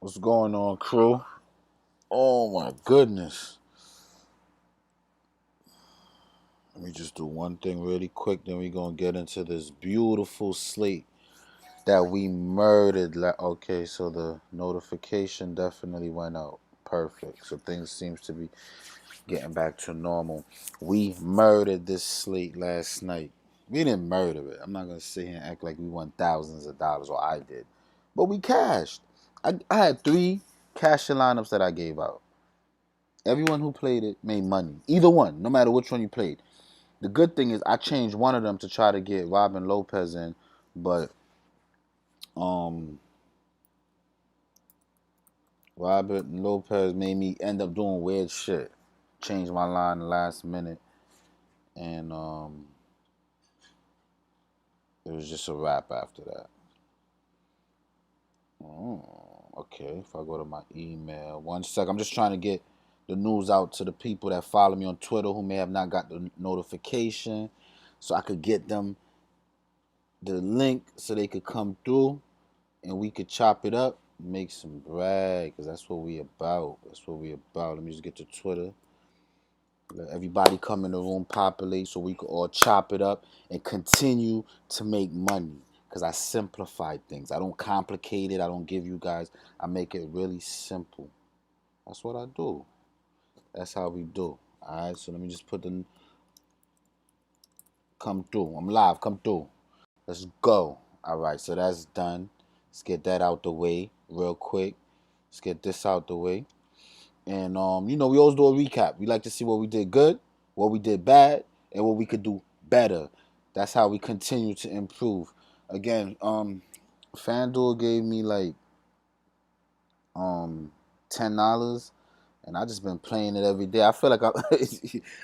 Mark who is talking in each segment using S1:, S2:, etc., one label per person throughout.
S1: What's going on, crew? Oh my goodness. Let me just do one thing really quick, then we're gonna get into this beautiful slate that we murdered. Okay, so the notification definitely went out. Perfect. So things seems to be getting back to normal. We murdered this slate last night. We didn't murder it. I'm not gonna sit here and act like we won thousands of dollars, or I did. But we cashed. I had 3 cashing lineups that I gave out. Everyone who played it made money. Either one, no matter which one you played. The good thing is I changed one of them to try to get Robin Lopez in, but um Robin Lopez made me end up doing weird shit. Changed my line the last minute, and it was just a wrap after that. Okay, if I go to my email, one sec. I'm just trying to get the news out to the people that follow me on Twitter who may have not got the notification, so I could get them the link so they could come through and we could chop it up, make some bread, because that's what we about. That's what we about. Let me just get to Twitter. Let everybody come in the room, populate, so we could all chop it up and continue to make money. Because I simplify things. I don't complicate it. I don't give you guys. I make it really simple. That's what I do. That's how we do. All right, so let me just put the come through. I'm live. Come through. Let's go. All right, so that's done. Let's get that out the way real quick. Let's get this out the way. And we always do a recap. We like to see what we did good, what we did bad, and what we could do better. That's how we continue to improve. Again, FanDuel gave me like $10, and I just been playing it every day. I feel like I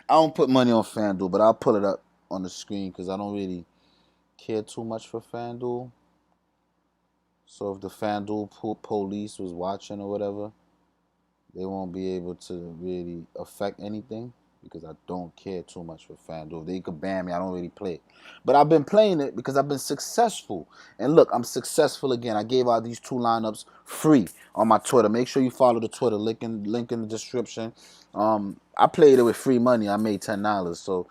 S1: don't put money on FanDuel, but I'll pull it up on the screen because I don't really care too much for FanDuel. So if the FanDuel police was watching or whatever, they won't be able to really affect anything because I don't care too much for FanDuel. If they could ban me, I don't really play it. But I've been playing it because I've been successful. And look, I'm successful again. I gave out these 2 lineups free on my Twitter. Make sure you follow the Twitter, link in the description. I played it with free money. I made $10. So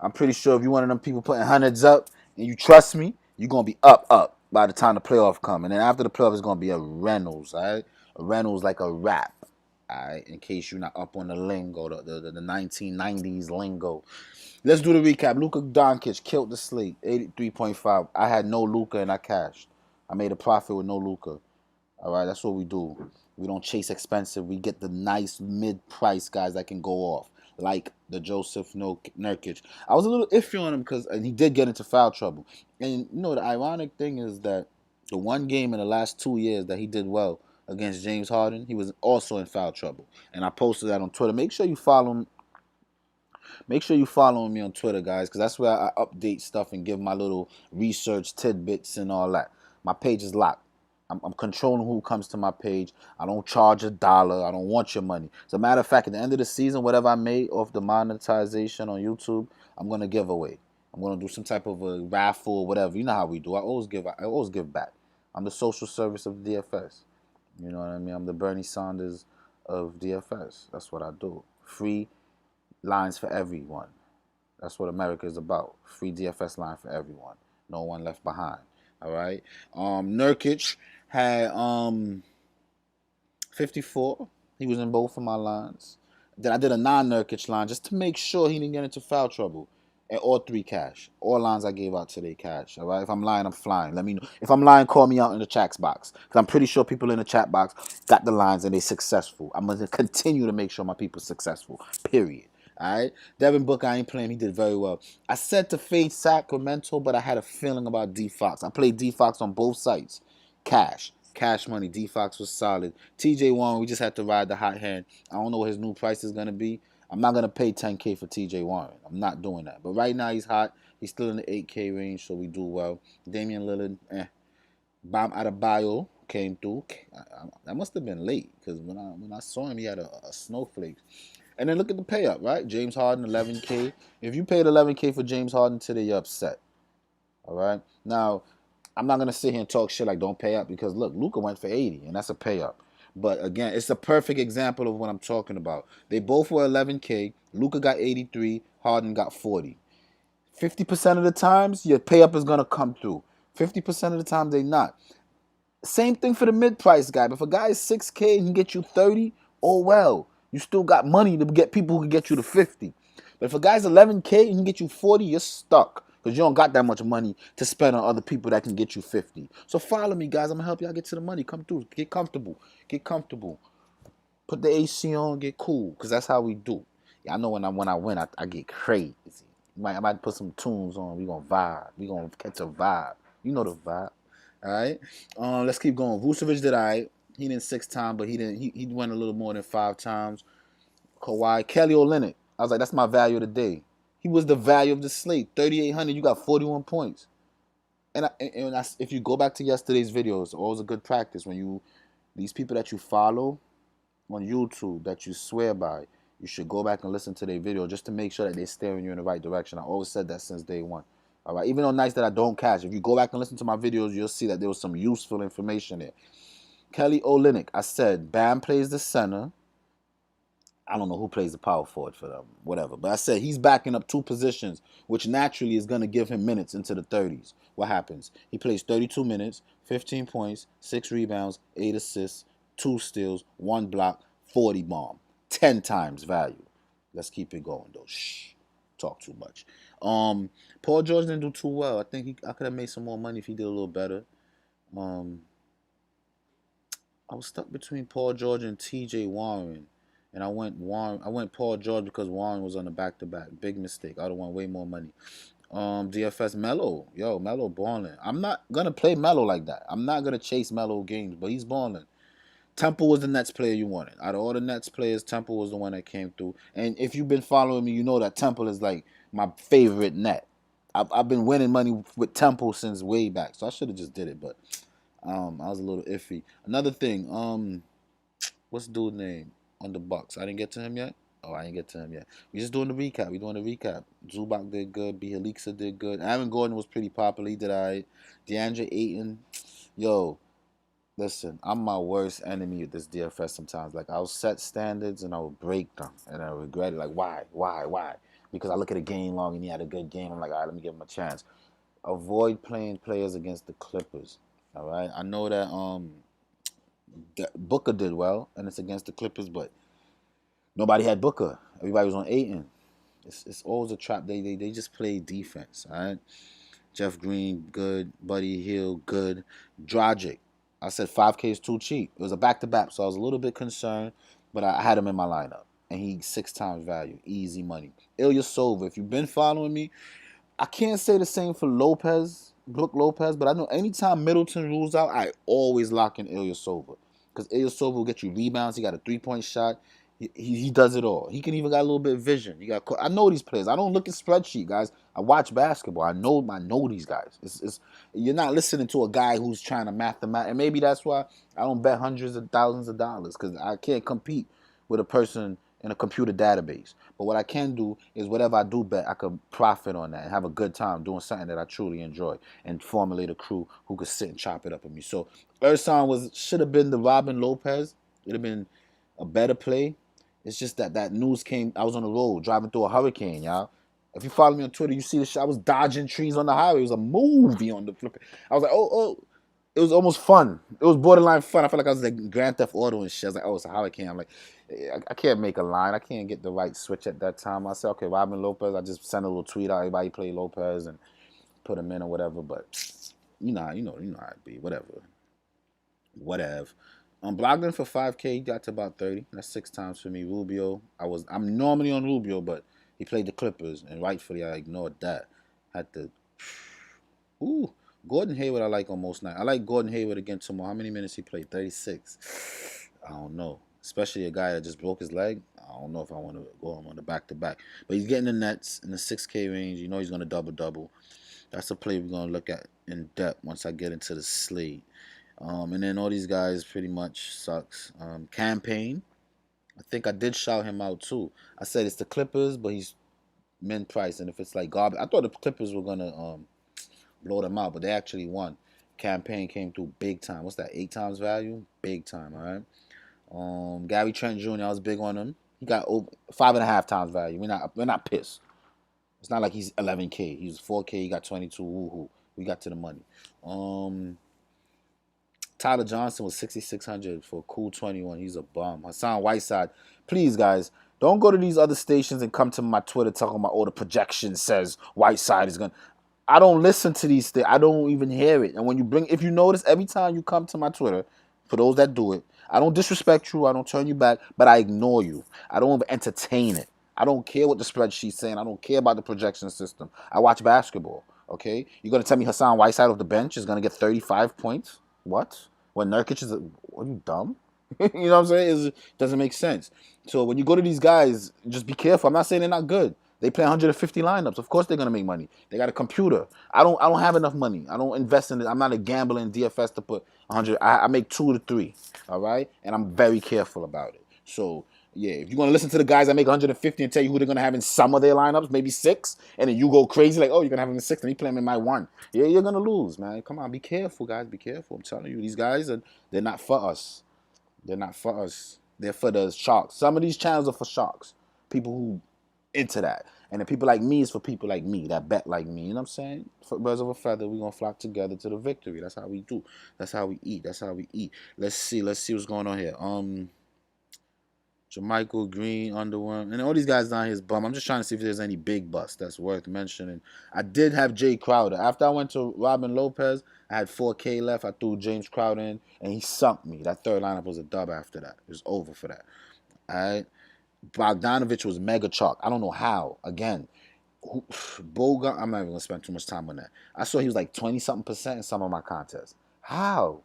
S1: I'm pretty sure if you're one of them people putting hundreds up and you trust me, you're going to be up by the time the playoff come. And then after the playoff, it's going to be a Reynolds, all right? A Reynolds like a rap. Alright, in case you're not up on the lingo, the 1990s lingo. Let's do the recap. Luka Doncic killed the slate, 83.5. I had no Luka and I cashed. I made a profit with no Luka. Alright, that's what we do. We don't chase expensive. We get the nice mid-price guys that can go off, like the Joseph Nurkic. I was a little iffy on him because he did get into foul trouble. And the ironic thing is that the one game in the last 2 years that he did well against James Harden, he was also in foul trouble. And I posted that on Twitter. Make sure you follow him. Make sure you follow me on Twitter, guys, because that's where I update stuff and give my little research tidbits and all that. My page is locked. I'm controlling who comes to my page. I don't charge $1. I don't want your money. As a matter of fact, at the end of the season, whatever I made off the monetization on YouTube, I'm gonna give away. I'm gonna do some type of a raffle or whatever. You know how we do. I always give back. I'm the social service of DFS. You know what I mean? I'm the Bernie Sanders of DFS. That's what I do. Free lines for everyone. That's what America is about. Free DFS line for everyone. No one left behind. All right. Nurkic had 54. He was in both of my lines. Then I did a non-Nurkic line just to make sure he didn't get into foul trouble. And all 3 cash. All lines I gave out today cash. All right. If I'm lying, I'm flying. Let me know. If I'm lying, call me out in the chat box. Because I'm pretty sure people in the chat box got the lines and they're successful. I'm going to continue to make sure my people are successful. Period. All right. Devin Booker, I ain't playing. He did very well. I said to fade Sacramento, but I had a feeling about D Fox. I played D Fox on both sites. Cash money. D Fox was solid. TJ Warren, we just had to ride the hot hand. I don't know what his new price is going to be. I'm not going to pay $10K for TJ Warren. I'm not doing that. But right now he's hot. He's still in the $8K range, so we do well. Damian Lillard, Bam Adebayo came through. That must have been late because when I saw him, he had a snowflake. And then look at the pay up, right? James Harden, 11K. If you paid 11K for James Harden today, you're upset. All right? Now, I'm not going to sit here and talk shit like don't pay up because, look, Luka went for 80, and that's a pay up. But again, it's a perfect example of what I'm talking about. They both were 11K. Luka got 83. Harden got 40. 50% of the times, your pay up is going to come through. 50% of the time, they not. Same thing for the mid-price guy. But if a guy is 6K and he get you 30, oh well. You still got money to get people who can get you to 50. But if a guy's 11K and he can get you 40, you're stuck. Because you don't got that much money to spend on other people that can get you 50. So follow me, guys. I'm going to help y'all get to the money. Come through. Get comfortable. Get comfortable. Put the AC on. Get cool. Because that's how we do. Yeah, I know when I win, I get crazy. I might put some tunes on. We gonna vibe. We gonna catch a vibe. You know the vibe. All right. Let's keep going. Vucevic did all right. He didn't 6 times, but he didn't. He went a little more than 5 times. Kawhi, Kelly Olynyk. I was like, that's my value of the day. He was the value of the slate. 3,800. You got 41 points. If you go back to yesterday's videos, always a good practice when these people that you follow on YouTube that you swear by, you should go back and listen to their video just to make sure that they're steering you in the right direction. I always said that since day one. All right, even on nights that I don't catch, if you go back and listen to my videos, you'll see that there was some useful information there. Kelly Olynyk, I said, Bam plays the center. I don't know who plays the power forward for them, whatever. But I said he's backing up 2 positions, which naturally is going to give him minutes into the 30s. What happens? He plays 32 minutes, 15 points, 6 rebounds, 8 assists, 2 steals, 1 block, 40 bomb. 10 times value. Let's keep it going, though. Shh. Talk too much. Paul George didn't do too well. I think I could have made some more money if he did a little better. I was stuck between Paul George and T.J. Warren. And I went Paul George because Warren was on the back-to-back. Big mistake. I would have won way more money. DFS Melo. Yo, Melo balling. I'm not going to play Melo like that. I'm not going to chase Melo games, but he's balling. Temple was the Nets player you wanted. Out of all the Nets players, Temple was the one that came through. And if you've been following me, you know that Temple is like my favorite net. I've been winning money with Temple since way back. So I should have just did it, but I was a little iffy. Another thing, what's the dude's name on the Bucks? I didn't get to him yet. Oh, I didn't get to him yet. We just doing the recap. We doing the recap. Zubac did good. Bielitsa did good. Aaron Gordon was pretty popular. He did alright. DeAndre Ayton, yo, listen. I'm my worst enemy with this DFS sometimes. Like I'll set standards and I will break them, and I regret it. Like why? Because I look at a game long and he had a good game. I'm like, all right, let me give him a chance. Avoid playing players against the Clippers. All right. I know that Booker did well, and it's against the Clippers, but nobody had Booker. Everybody was on Ayton. It's always a trap. They just play defense. All right. Jeff Green, good. Buddy Hield, good. Dragic, I said 5K is too cheap. It was a back-to-back, so I was a little bit concerned, but I had him in my lineup, and he 6 times value. Easy money. Ilyasova, if you've been following me, I can't say the same for Brook Lopez, but I know anytime Middleton rules out, I always lock in Ilyasova. Because Ilyasova will get you rebounds. He got a 3-point shot. He does it all. He can even got a little bit of vision. I know these players. I don't look at spreadsheet, guys. I watch basketball. I know these guys. You're not listening to a guy who's trying to mathematics. And maybe that's why I don't bet hundreds of thousands of dollars, because I can't compete with a person in a computer database. But what I can do is whatever I do bet, I could profit on that and have a good time doing something that I truly enjoy and formulate a crew who could sit and chop it up with me. So Ersan should have been the Robin Lopez. It would have been a better play. It's just that news came. I was on the road driving through a hurricane, y'all. If you follow me on Twitter, you see the shit. I was dodging trees on the highway. It was a movie on the flip. I was like, oh. It was almost fun. It was borderline fun. I felt like I was like Grand Theft Auto and shit. I was like, oh, it's a hurricane. I'm like, I can't make a line. I can't get the right switch at that time. I said, okay, Robin Lopez. I just sent a little tweet out. Everybody play Lopez and put him in or whatever. But you know how it be. Whatever. Blogdon for 5K, he got to about 30. That's 6 times for me. Rubio, I'm normally on Rubio, but he played the Clippers, and rightfully I ignored that. Had to. Gordon Hayward I like on most nights. I like Gordon Hayward again tomorrow. How many minutes he played? 36. I don't know. Especially a guy that just broke his leg. I don't know if I want to go on the back-to-back. But he's getting the Nets in the 6K range. You know he's going to double-double. That's a play we're going to look at in depth once I get into the slate. And then all these guys pretty much sucks. Campaign, I think I did shout him out too. I said it's the Clippers, but he's min price. And if it's like garbage, I thought the Clippers were going to blow them out, but they actually won. Campaign came through big time. What's that, 8 times value? Big time, all right? Gary Trent Jr. I was big on him. He got over 5.5 times value. We're not pissed. It's not like he's 11K. He's 4K. He got 22. Woohoo! We got to the money. Um, Tyler Johnson was 6,600 for a cool 21. He's a bum. Hassan Whiteside, please guys, don't go to these other stations and come to my Twitter talking about the projection says Whiteside is gonna. I don't listen to these things. I don't even hear it. And if you notice, every time you come to my Twitter, for those that do it, I don't disrespect you. I don't turn you back, but I ignore you. I don't even entertain it. I don't care what the spreadsheet's saying. I don't care about the projection system. I watch basketball. Okay, you're gonna tell me Hassan Whiteside off the bench is gonna get 35 points? What? When Nurkic is, are you dumb? You know what I'm saying? It doesn't make sense. So when you go to these guys, just be careful. I'm not saying they're not good. They play 150 lineups. Of course they're gonna make money. They got a computer. I don't have enough money. I don't invest in it. I'm not a gambler in DFS to put 100. I make 2 to 3. All right, and I'm very careful about it. So yeah, if you want to listen to the guys that make 150 and tell you who they're gonna have in some of their lineups, maybe 6, and then you go crazy like, oh, you're gonna have him in 6, and he play him in my 1. Yeah, you're gonna lose, man. Come on, be careful, guys. Be careful. I'm telling you, these guys they're not for us. They're not for us. They're for the sharks. Some of these channels are for sharks. People who into that. And the people like me is for people like me that bet like me. You know what I'm saying? For birds of a feather, we're gonna flock together to the victory. That's how we do. That's how we eat. That's how we eat. Let's see what's going on here. Jermichael Green, Underworm, and all these guys down here is bum. I'm just trying to see if there's any big busts that's worth mentioning. I did have Jay Crowder. After I went to Robin Lopez, I had 4K left. I threw James Crowder in, and he sunk me. That third lineup was a dub after that. It was over for that. All right. Bogdanovich was mega chalk. I don't know how. Again, Boga, I'm not even going to spend too much time on that. I saw he was like 20-something% in some of my contests. How?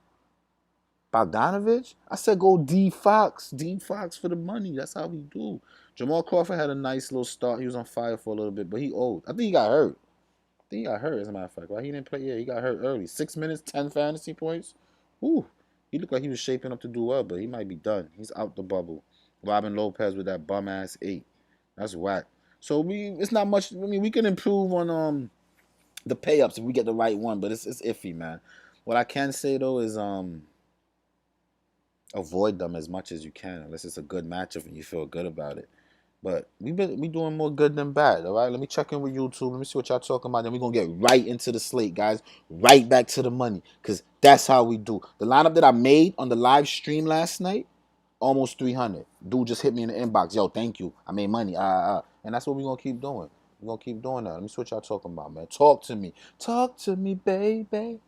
S1: Bogdanovich? I said go D Fox. D Fox for the money. That's how we do. Jamal Crawford had a nice little start. He was on fire for a little bit, but he old. I think he got hurt. As a matter of fact. Right? He didn't play. Yeah, he got hurt early. 6 minutes, 10 fantasy points. Ooh. He looked like he was shaping up to do well, but he might be done. He's out the bubble. Robin Lopez with that bum ass 8. That's whack. So it's not much. I mean, we can improve on the pay ups if we get the right one, but it's iffy, man. What I can say though is avoid them as much as you can unless it's a good matchup and you feel good about it. But we doing more good than bad, all right? Let me check in with YouTube. Let me see what y'all talking about. Then we're going to get right into the slate, guys. Right back to the money because that's how we do. The lineup that I made on the live stream last night, almost 300. Dude just hit me in the inbox. Yo, thank you. I made money. And that's what we're going to keep doing. We're going to keep doing that. Let me see what y'all talking about, man. Talk to me. Talk to me, baby.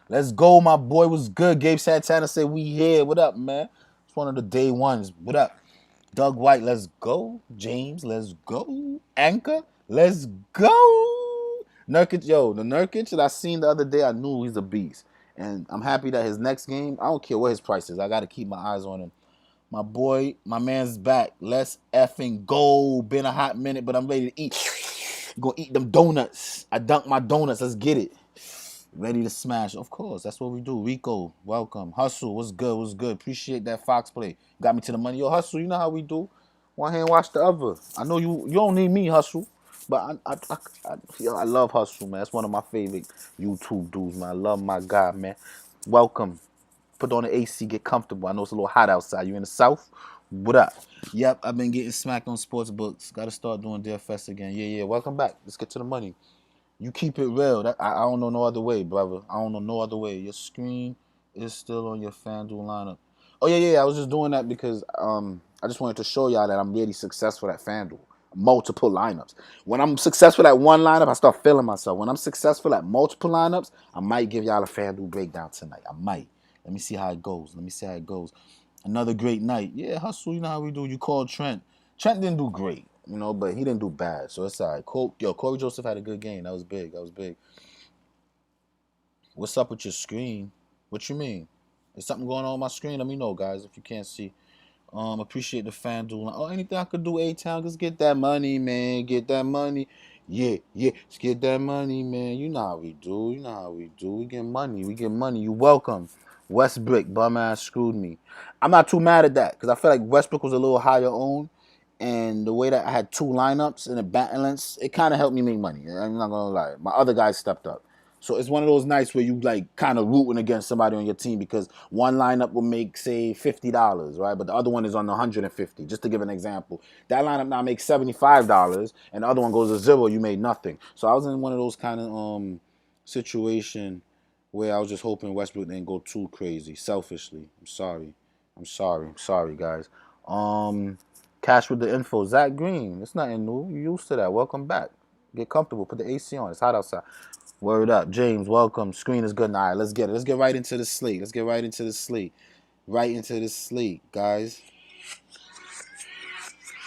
S1: Let's go, my boy. What's good? Gabe Santana said we here. What up, man? It's one of the day ones. What up? Doug White, let's go. James, let's go. Anchor, let's go. Nurkic, the Nurkic that I seen the other day, I knew he's a beast. And I'm happy that his next game, I don't care what his price is. I got to keep my eyes on him. My boy, my man's back. Let's effing go. Been a hot minute, but I'm ready to eat. Gonna eat them donuts. I dunk my donuts. Let's get it. Ready to smash. Of course, that's what we do. Rico, welcome. Hustle, what's good? What's good? Appreciate that Fox play. Got me to the money. Yo, Hustle, you know how we do. One hand wash the other. I know you don't need me, Hustle. But I love Hustle, man. That's one of my favorite YouTube dudes, man. I love my guy, man. Welcome. Put on the AC, get comfortable. I know it's a little hot outside. You in the South? What up? Yep, I've been getting smacked on sports books. Got to start doing DFS again. Yeah. Welcome back. Let's get to the money. You keep it real. I don't know no other way, brother. I don't know no other way. Your screen is still on your FanDuel lineup. Oh, yeah. I was just doing that because I just wanted to show y'all that I'm really successful at FanDuel. Multiple lineups. When I'm successful at one lineup, I start feeling myself. When I'm successful at multiple lineups, I might give y'all a FanDuel breakdown tonight. I might. Let me see how it goes. Another great night. Yeah, Hustle, you know how we do. You called Trent. Trent didn't do great, but he didn't do bad. So it's all right. Corey Joseph had a good game. That was big. What's up with your screen? What you mean? Is something going on my screen? Let me know, guys, if you can't see. Appreciate the FanDuel. Oh, anything I could do, A-Town, just get that money, man. Get that money. Yeah. Just get that money, man. You know how we do. We get money. You welcome. Westbrook, bum ass screwed me. I'm not too mad at that because I feel like Westbrook was a little higher owned. And the way that I had 2 lineups in a balance, it kind of helped me make money. I'm not going to lie. My other guys stepped up. So it's one of those nights where you like kind of rooting against somebody on your team because one lineup will make say $50, right? But the other one is on 150. Just to give an example, that lineup now makes $75, and the other one goes to zero. You made nothing. So I was in one of those kind of situation where I was just hoping Westbrook didn't go too crazy. Selfishly, I'm sorry, guys. Cash with the info. Zach Green. It's nothing new. You used to that. Welcome back. Get comfortable. Put the AC on. It's hot outside. Word up. James, welcome. Screen is good. All right, let's get it. Let's get right into the slate. Right into the slate, guys.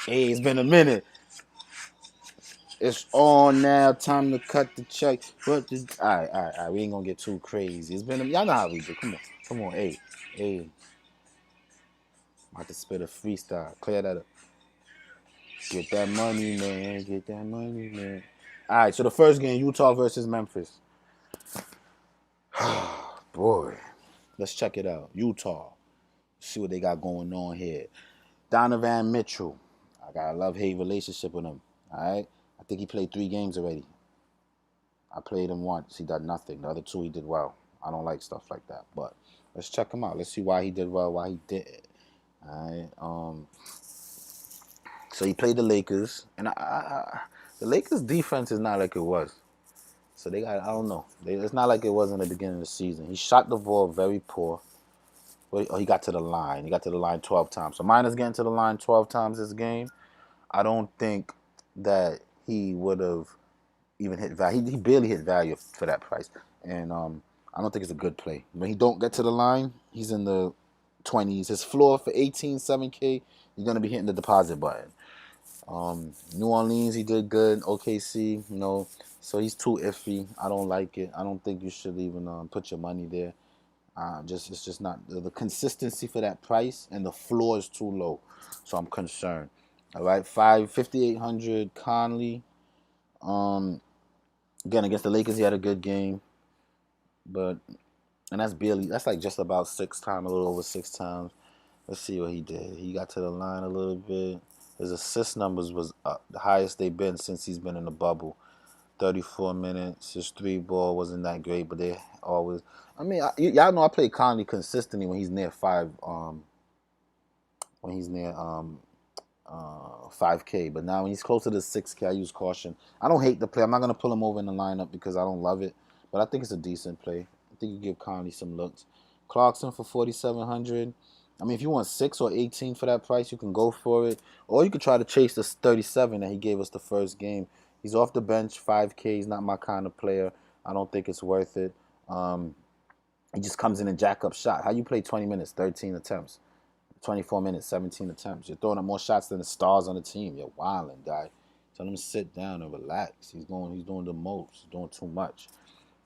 S1: Hey, it's been a minute. It's on now. Time to cut the check. All right. We ain't gonna get too crazy. Y'all know how we do. Come on. Hey. I'm about to spit a freestyle. Clear that up. Get that money, man. Get that money, man. All right. So the first game, Utah versus Memphis. Boy, let's check it out. Utah. See what they got going on here. Donovan Mitchell. I got a love-hate relationship with him. All right. I think he played 3 games already. I played him once. He did nothing. The other 2 he did well. I don't like stuff like that. But let's check him out. Let's see why he did well, why he didn't. All right. So he played the Lakers, and the Lakers' defense is not like it was. So they got, I don't know. It's not like it was in the beginning of the season. He shot the ball very poor. Oh, he got to the line. He got to the line 12 times. So minus getting to the line 12 times this game, I don't think that he would have even hit value. He barely hit value for that price. And I don't think it's a good play. When he don't get to the line, he's in the 20s. His floor for 18, 7K, you're going to be hitting the deposit button. New Orleans, he did good. OKC, so he's too iffy. I don't like it. I don't think you should even put your money there. It's just not the consistency for that price, and the floor is too low. So I'm concerned. All right, 5,800 Conley. Again against the Lakers, he had a good game, and that's like just about 6 times, a little over 6 times. Let's see what he did. He got to the line a little bit. His assist numbers was up, the highest they've been since he's been in the bubble. 34 minutes. His 3-ball wasn't that great, but they always. I mean, y'all know I play Conley consistently when he's near 5K. But now when he's closer to 6K, I use caution. I don't hate the play. I'm not gonna pull him over in the lineup because I don't love it, but I think it's a decent play. I think you give Conley some looks. Clarkson for 4,700. I mean, if you want 6 or 18 for that price, you can go for it. Or you could try to chase the 37 that he gave us the first game. He's off the bench, 5K. He's not my kind of player. I don't think it's worth it. He just comes in and jack up shot. How you play 20 minutes, 13 attempts? 24 minutes, 17 attempts. You're throwing up more shots than the stars on the team. You're wilding, guy. Tell him to sit down and relax. He's doing the most. He's doing too much.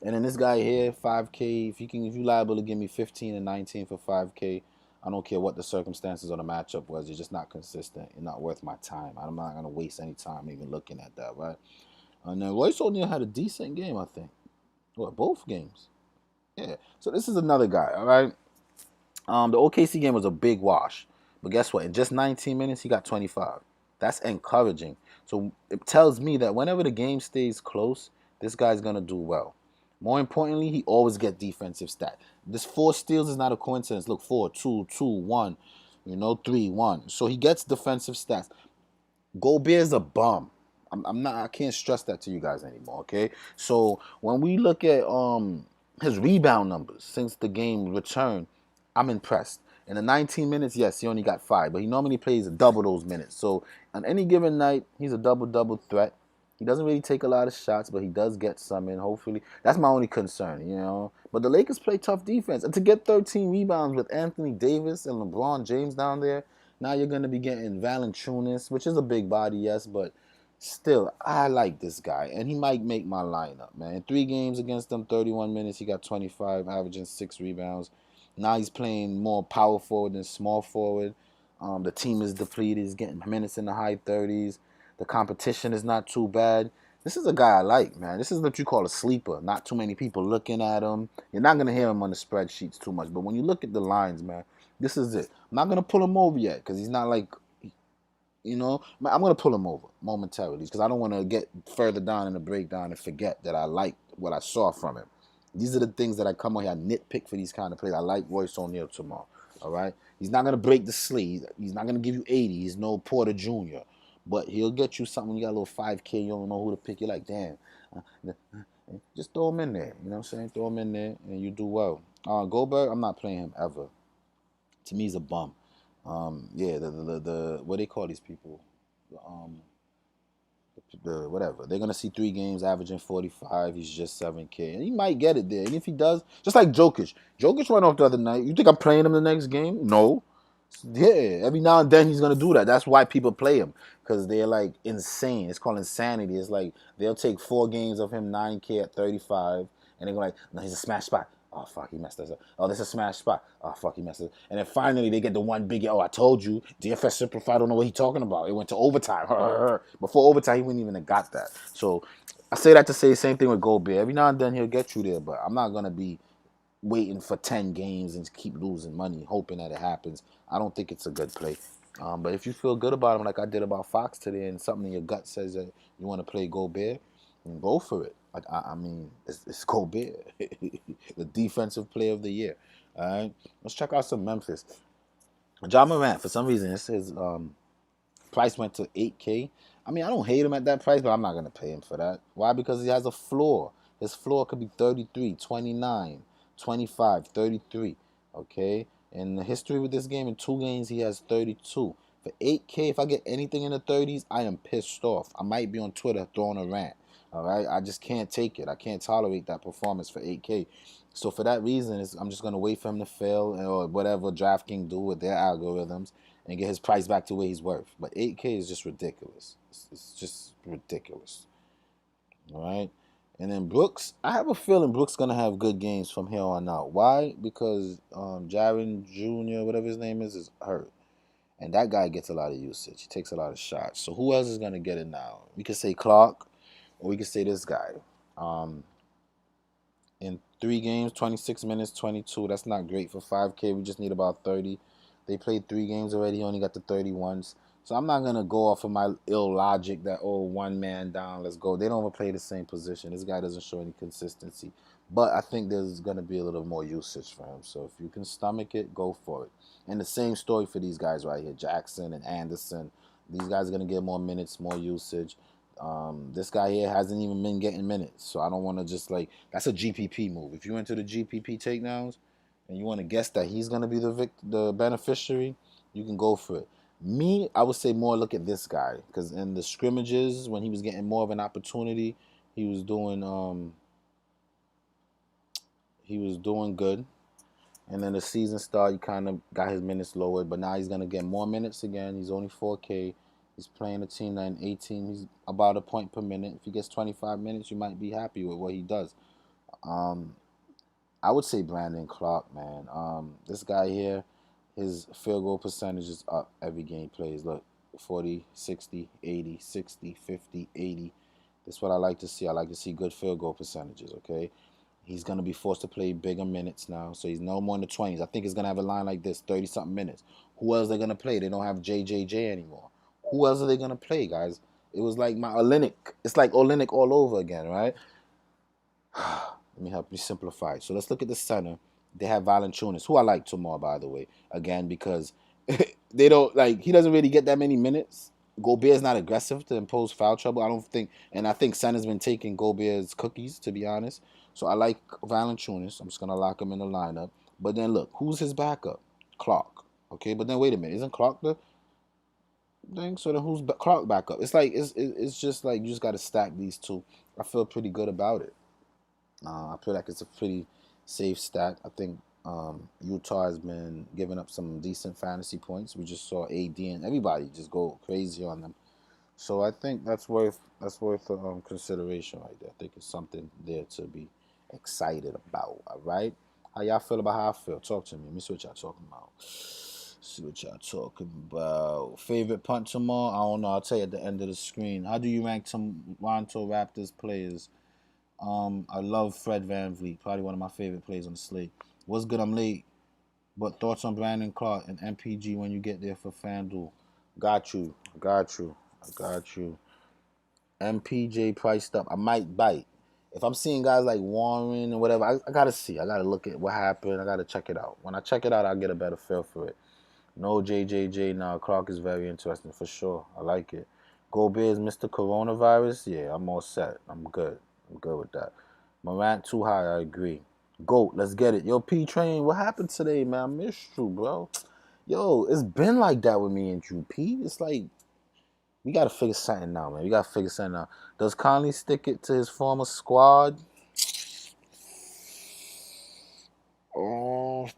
S1: And then this guy here, 5K. If you liable to give me 15 and 19 for 5K, I don't care what the circumstances or the matchup was. You're just not consistent. You're not worth my time. I'm not gonna waste any time even looking at that, right? And then Royce O'Neal had a decent game, I think. What, both games? Yeah. So this is another guy, all right? The OKC game was a big wash. But guess what? In just 19 minutes, he got 25. That's encouraging. So it tells me that whenever the game stays close, this guy's going to do well. More importantly, he always gets defensive stat. This 4 steals is not a coincidence. Look, 4, 2, 2, 1, 3, 1. So he gets defensive stats. Gobert's a bum. I can't stress that to you guys anymore, okay? So when we look at his rebound numbers since the game returned, I'm impressed. In the 19 minutes, yes, he only got 5, but he normally plays double those minutes. So on any given night, he's a double-double threat. He doesn't really take a lot of shots, but he does get some in, hopefully. That's my only concern, But the Lakers play tough defense. And to get 13 rebounds with Anthony Davis and LeBron James down there, now you're going to be getting Valanciunas, which is a big body, yes, but still, I like this guy. And he might make my lineup, man. In 3 games against them, 31 minutes, he got 25, averaging 6 rebounds. Now he's playing more power forward than small forward. The team is depleted. He's getting minutes in the high 30s. The competition is not too bad. This is a guy I like, man. This is what you call a sleeper. Not too many people looking at him. You're not going to hear him on the spreadsheets too much. But when you look at the lines, man, this is it. I'm not going to pull him over yet because he's not like, I'm going to pull him over momentarily because I don't want to get further down in the breakdown and forget that I like what I saw from him. These are the things that I come on here, I nitpick for these kind of plays. I like Royce O'Neal tomorrow. All right, he's not gonna break the slate. He's not gonna give you 80. He's no Porter Jr. But he'll get you something. You got a little 5K. You don't know who to pick. You're like, damn. Just throw him in there. You know what I'm saying? Throw him in there, and you do well. Goldberg, I'm not playing him ever. To me, he's a bum. Yeah, the what they call these people? Um, the whatever. They're gonna see 3 games averaging 45. He's just 7K, and he might get it there. And if he does, just like Jokic, Jokic went off the other night. You think I'm playing him the next game? No. Yeah, every now and then he's gonna do that. That's why people play him because they're like insane. It's called insanity. It's like they'll take 4 games of him 9K at 35, and they're like, no, he's a smash spot. Oh fuck, he messed us up. Oh, this is a smash spot. Oh fuck, he messed us up. And then finally they get the one big. Oh, I told you, DFS simplified. I don't know what he's talking about. It went to overtime. Before overtime, he wouldn't even have got that. So I say that to say the same thing with Gobert. Every now and then he'll get you there, but I'm not gonna be waiting for 10 games and keep losing money, hoping that it happens. I don't think it's a good play. But if you feel good about him, like I did about Fox today, and something in your gut says that you want to play Gobert, then go for it. Like I mean, it's Gobert, the defensive player of the year. All right, let's check out some Memphis. Ja Morant, for some reason, it says price went to 8K. I mean, I don't hate him at that price, but I'm not going to pay him for that. Why? Because he has a floor. His floor could be 33, 29, 25, 33. Okay? In the history with this game, in 2 games, he has 32. For 8K, if I get anything in the 30s, I am pissed off. I might be on Twitter throwing a rant. All right? I just can't take it. I can't tolerate that performance for 8K. So for that reason, I'm just going to wait for him to fail or whatever Draftkings do with their algorithms and get his price back to where he's worth. But 8K is just ridiculous. It's just ridiculous. All right. And then Brooks, I have a feeling Brooks gonna have good games from here on out. Why? Because Jaren Jr., whatever his name is hurt, and that guy gets a lot of usage. He takes a lot of shots. So who else is gonna get it now? We could say Clark, or we could say this guy. Um, in 3 games, 26 minutes, 22. That's not great for 5K. We just need about 30. They played 3 games already. He only got the 30 once. So I'm not going to go off of my ill logic that, oh, one man down, let's go. They don't even play the same position. This guy doesn't show any consistency. But I think there's going to be a little more usage for him. So if you can stomach it, go for it. And the same story for these guys right here, Jackson and Anderson. These guys are going to get more minutes, more usage. This guy here hasn't even been getting minutes, so I don't want to just like that's a GPP move. If you're into the GPP takedowns and you want to guess that he's gonna be the beneficiary, you can go for it. Me, I would say more look at this guy because in the scrimmages when he was getting more of an opportunity, he was doing good. And then the season start, he kind of got his minutes lowered, but now he's gonna get more minutes again. He's only 4K. He's playing a team that in 18, he's about a point per minute. If he gets 25 minutes, you might be happy with what he does. Um, I would say Brandon Clark, man. This guy here, his field goal percentage is up every game he plays. Look, 40, 60, 80, 60, 50, 80. That's what I like to see. I like to see good field goal percentages, okay? He's going to be forced to play bigger minutes now, so he's no more in the 20s. I think he's going to have a line like this, 30-something minutes. Who else are they going to play? They don't have JJJ anymore. Who else are they going to play, guys? It was like my Olenek. It's like Olenek all over again, right? Let me help you simplify. So let's look at the center. They have Valanciunas, who I like tomorrow, by the way. Again, because they don't like he doesn't really get that many minutes. Gobert's not aggressive to impose foul trouble. I don't think, and I think center's been taking Gobert's cookies, to be honest. So I like Valanciunas. I'm just gonna lock him in the lineup. But then look, who's his backup? Clark. Okay, but then wait a minute, isn't Clark the thing? So then who's Clark backup? It's like it's just like you just got to stack these two. I feel pretty good about it. I feel like it's a pretty safe stack. I think Utah has been giving up some decent fantasy points. We just saw AD and everybody just go crazy on them. So I think that's worth consideration right there. I think it's something there to be excited about. All right, how y'all feel about how I feel? Talk to me. Let me see what y'all talking about. See what y'all talking about. Favorite punt tomorrow? I don't know. I'll tell you at the end of the screen. How do you rank some Toronto Raptors players? I love Fred VanVleet, probably one of my favorite players on the slate. What's good? I'm late, but thoughts on Brandon Clark and MPG when you get there for FanDuel? Got you, got you, I got you. MPJ priced up. I might bite. If I'm seeing guys like Warren or whatever, I gotta see. I gotta look at what happened. I gotta check it out. When I check it out, I'll get a better feel for it. No JJJ now. Clark is very interesting for sure. I like it. Gobert is Mr. Coronavirus. Yeah, I'm all set. I'm good. I'm good with that. Morant too high. I agree. Goat, let's get it. Yo, P Train, what happened today, man? I missed you, bro. Yo, it's been like that with me and you, P. It's like we gotta figure something out, man. We gotta figure something out. Does Conley stick it to his former squad? Oh,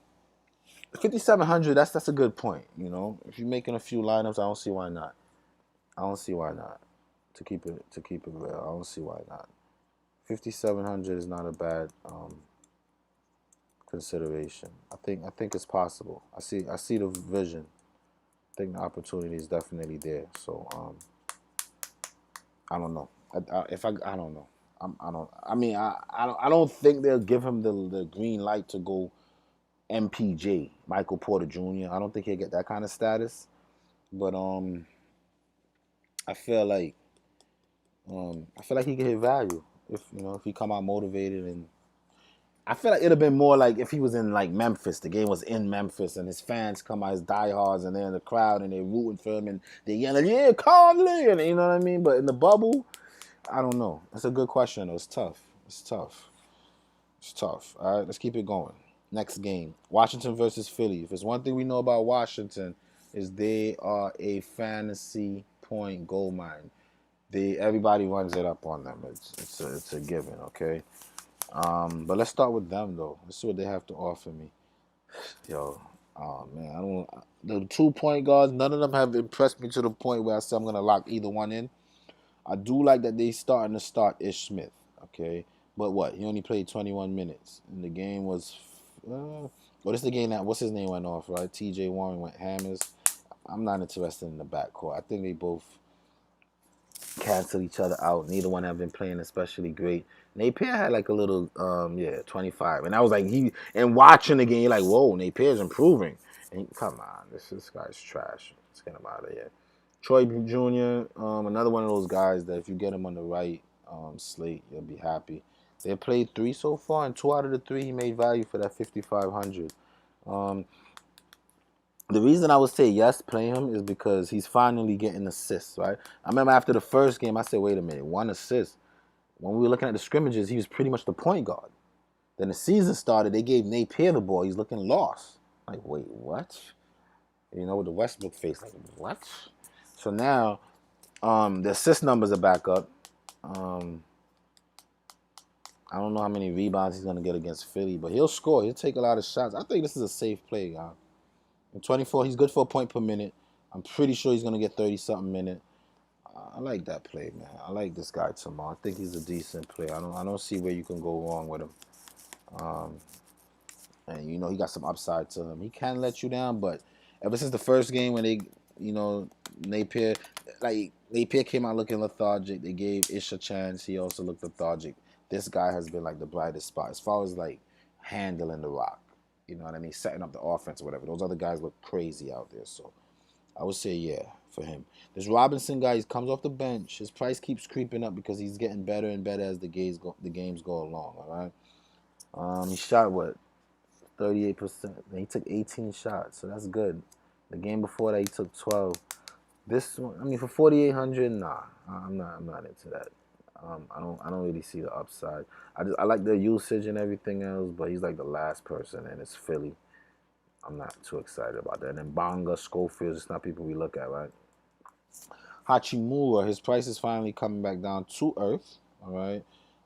S1: 5,700. That's a good point. You know, if you're making a few lineups, I don't see why not. I don't see why not. To keep it real, I don't see why not. 5,700 is not a bad consideration. I think it's possible. I see the vision. I think the opportunity is definitely there. So I don't know. I don't know. I don't. I mean, I don't think they'll give him the green light to go MPJ, Michael Porter Jr. I don't think he'll get that kind of status. But I feel like he can hit value if he come out motivated. And I feel like it'd have been more like if he was in like Memphis. The game was in Memphis, and his fans come out, his diehards, and they're in the crowd and they're rooting for him and they're yelling, "Yeah, Conley!" And you know what I mean. But in the bubble, I don't know. That's a good question. Though. It's tough. It's tough. It's tough. All right, let's keep it going. Next game, Washington versus Philly. If there's one thing we know about Washington, is they are a fantasy point gold mine. Everybody runs it up on them. It's a given. Okay. But let's start with them though. Let's see what they have to offer me. Yo, oh man, I don't. The 2 point guards, none of them have impressed me to the point where I say I'm gonna lock either one in. I do like that they starting to start Ish Smith. Okay, but what? He only played 21 minutes, and the game was. Well, this is the game that what's his name went off, right? T.J. Warren went hammers. I'm not interested in the backcourt. I think they both cancel each other out. Neither one have been playing especially great. Napier had like a little 25. And I was like and watching the game, you're like, whoa, Napier's improving. And come on, this guy's trash. Let's get him out of here. Troy Jr., another one of those guys that if you get him on the right slate, you'll be happy. They played 3 so far, and 2 out of the 3 he made value for that 5,500. The reason I would say yes, play him, is because he's finally getting assists, right? I remember after the first game, I said, wait a minute, 1 assist. When we were looking at the scrimmages, he was pretty much the point guard. Then the season started, they gave Napier the ball. He's looking lost. Like, wait, what? You know, with the Westbrook face, like, what? So now, the assist numbers are back up. I don't know how many rebounds he's going to get against Philly, but he'll score. He'll take a lot of shots. I think this is a safe play, guy. In 24, he's good for a point per minute. I'm pretty sure he's going to get 30-something minutes. I like that play, man. I like this guy tomorrow. I think he's a decent player. I don't see where you can go wrong with him. And he got some upside to him. He can let you down, but ever since the first game when they, Napier came out looking lethargic. They gave Ish a chance. He also looked lethargic. This guy has been like the brightest spot as far as like handling the rock. You know what I mean? Setting up the offense or whatever. Those other guys look crazy out there. So I would say yeah for him. This Robinson guy, he comes off the bench. His price keeps creeping up because he's getting better and better as the games go along. All right. He shot what? 38%. He took 18 shots, so that's good. The game before that, he took 12. This one, I mean, for 4,800, nah, I'm not into that. I don't really see the upside. I like the usage and everything else, but he's like the last person, and it's Philly. I'm not too excited about that. And then Bonga, Schofield, it's not people we look at, right? Hachimura, his price is finally coming back down to earth. All right.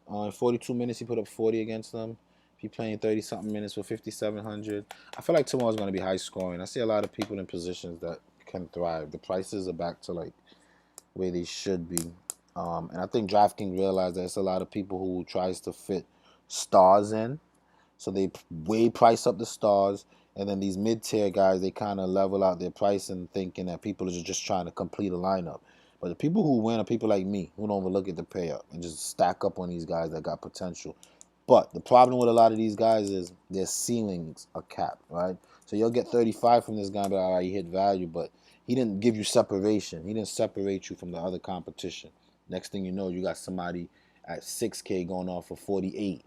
S1: In 42 minutes, he put up 40 against them. If you're playing 30-something minutes for 5,700, I feel like tomorrow's going to be high scoring. I see a lot of people in positions that can thrive. The prices are back to like where they should be. And I think Draftkings realized that it's a lot of people who tries to fit stars in. So they way price up the stars. And then these mid-tier guys, they kind of level out their pricing, thinking that people are just trying to complete a lineup. But the people who win are people like me, who don't even look at the pay up and just stack up on these guys that got potential. But the problem with a lot of these guys is their ceilings are capped, right? So you'll get 35 from this guy, but all right, he hit value, but he didn't give you separation. He didn't separate you from the other competition. Next thing you know, you got somebody at 6K going off for 48.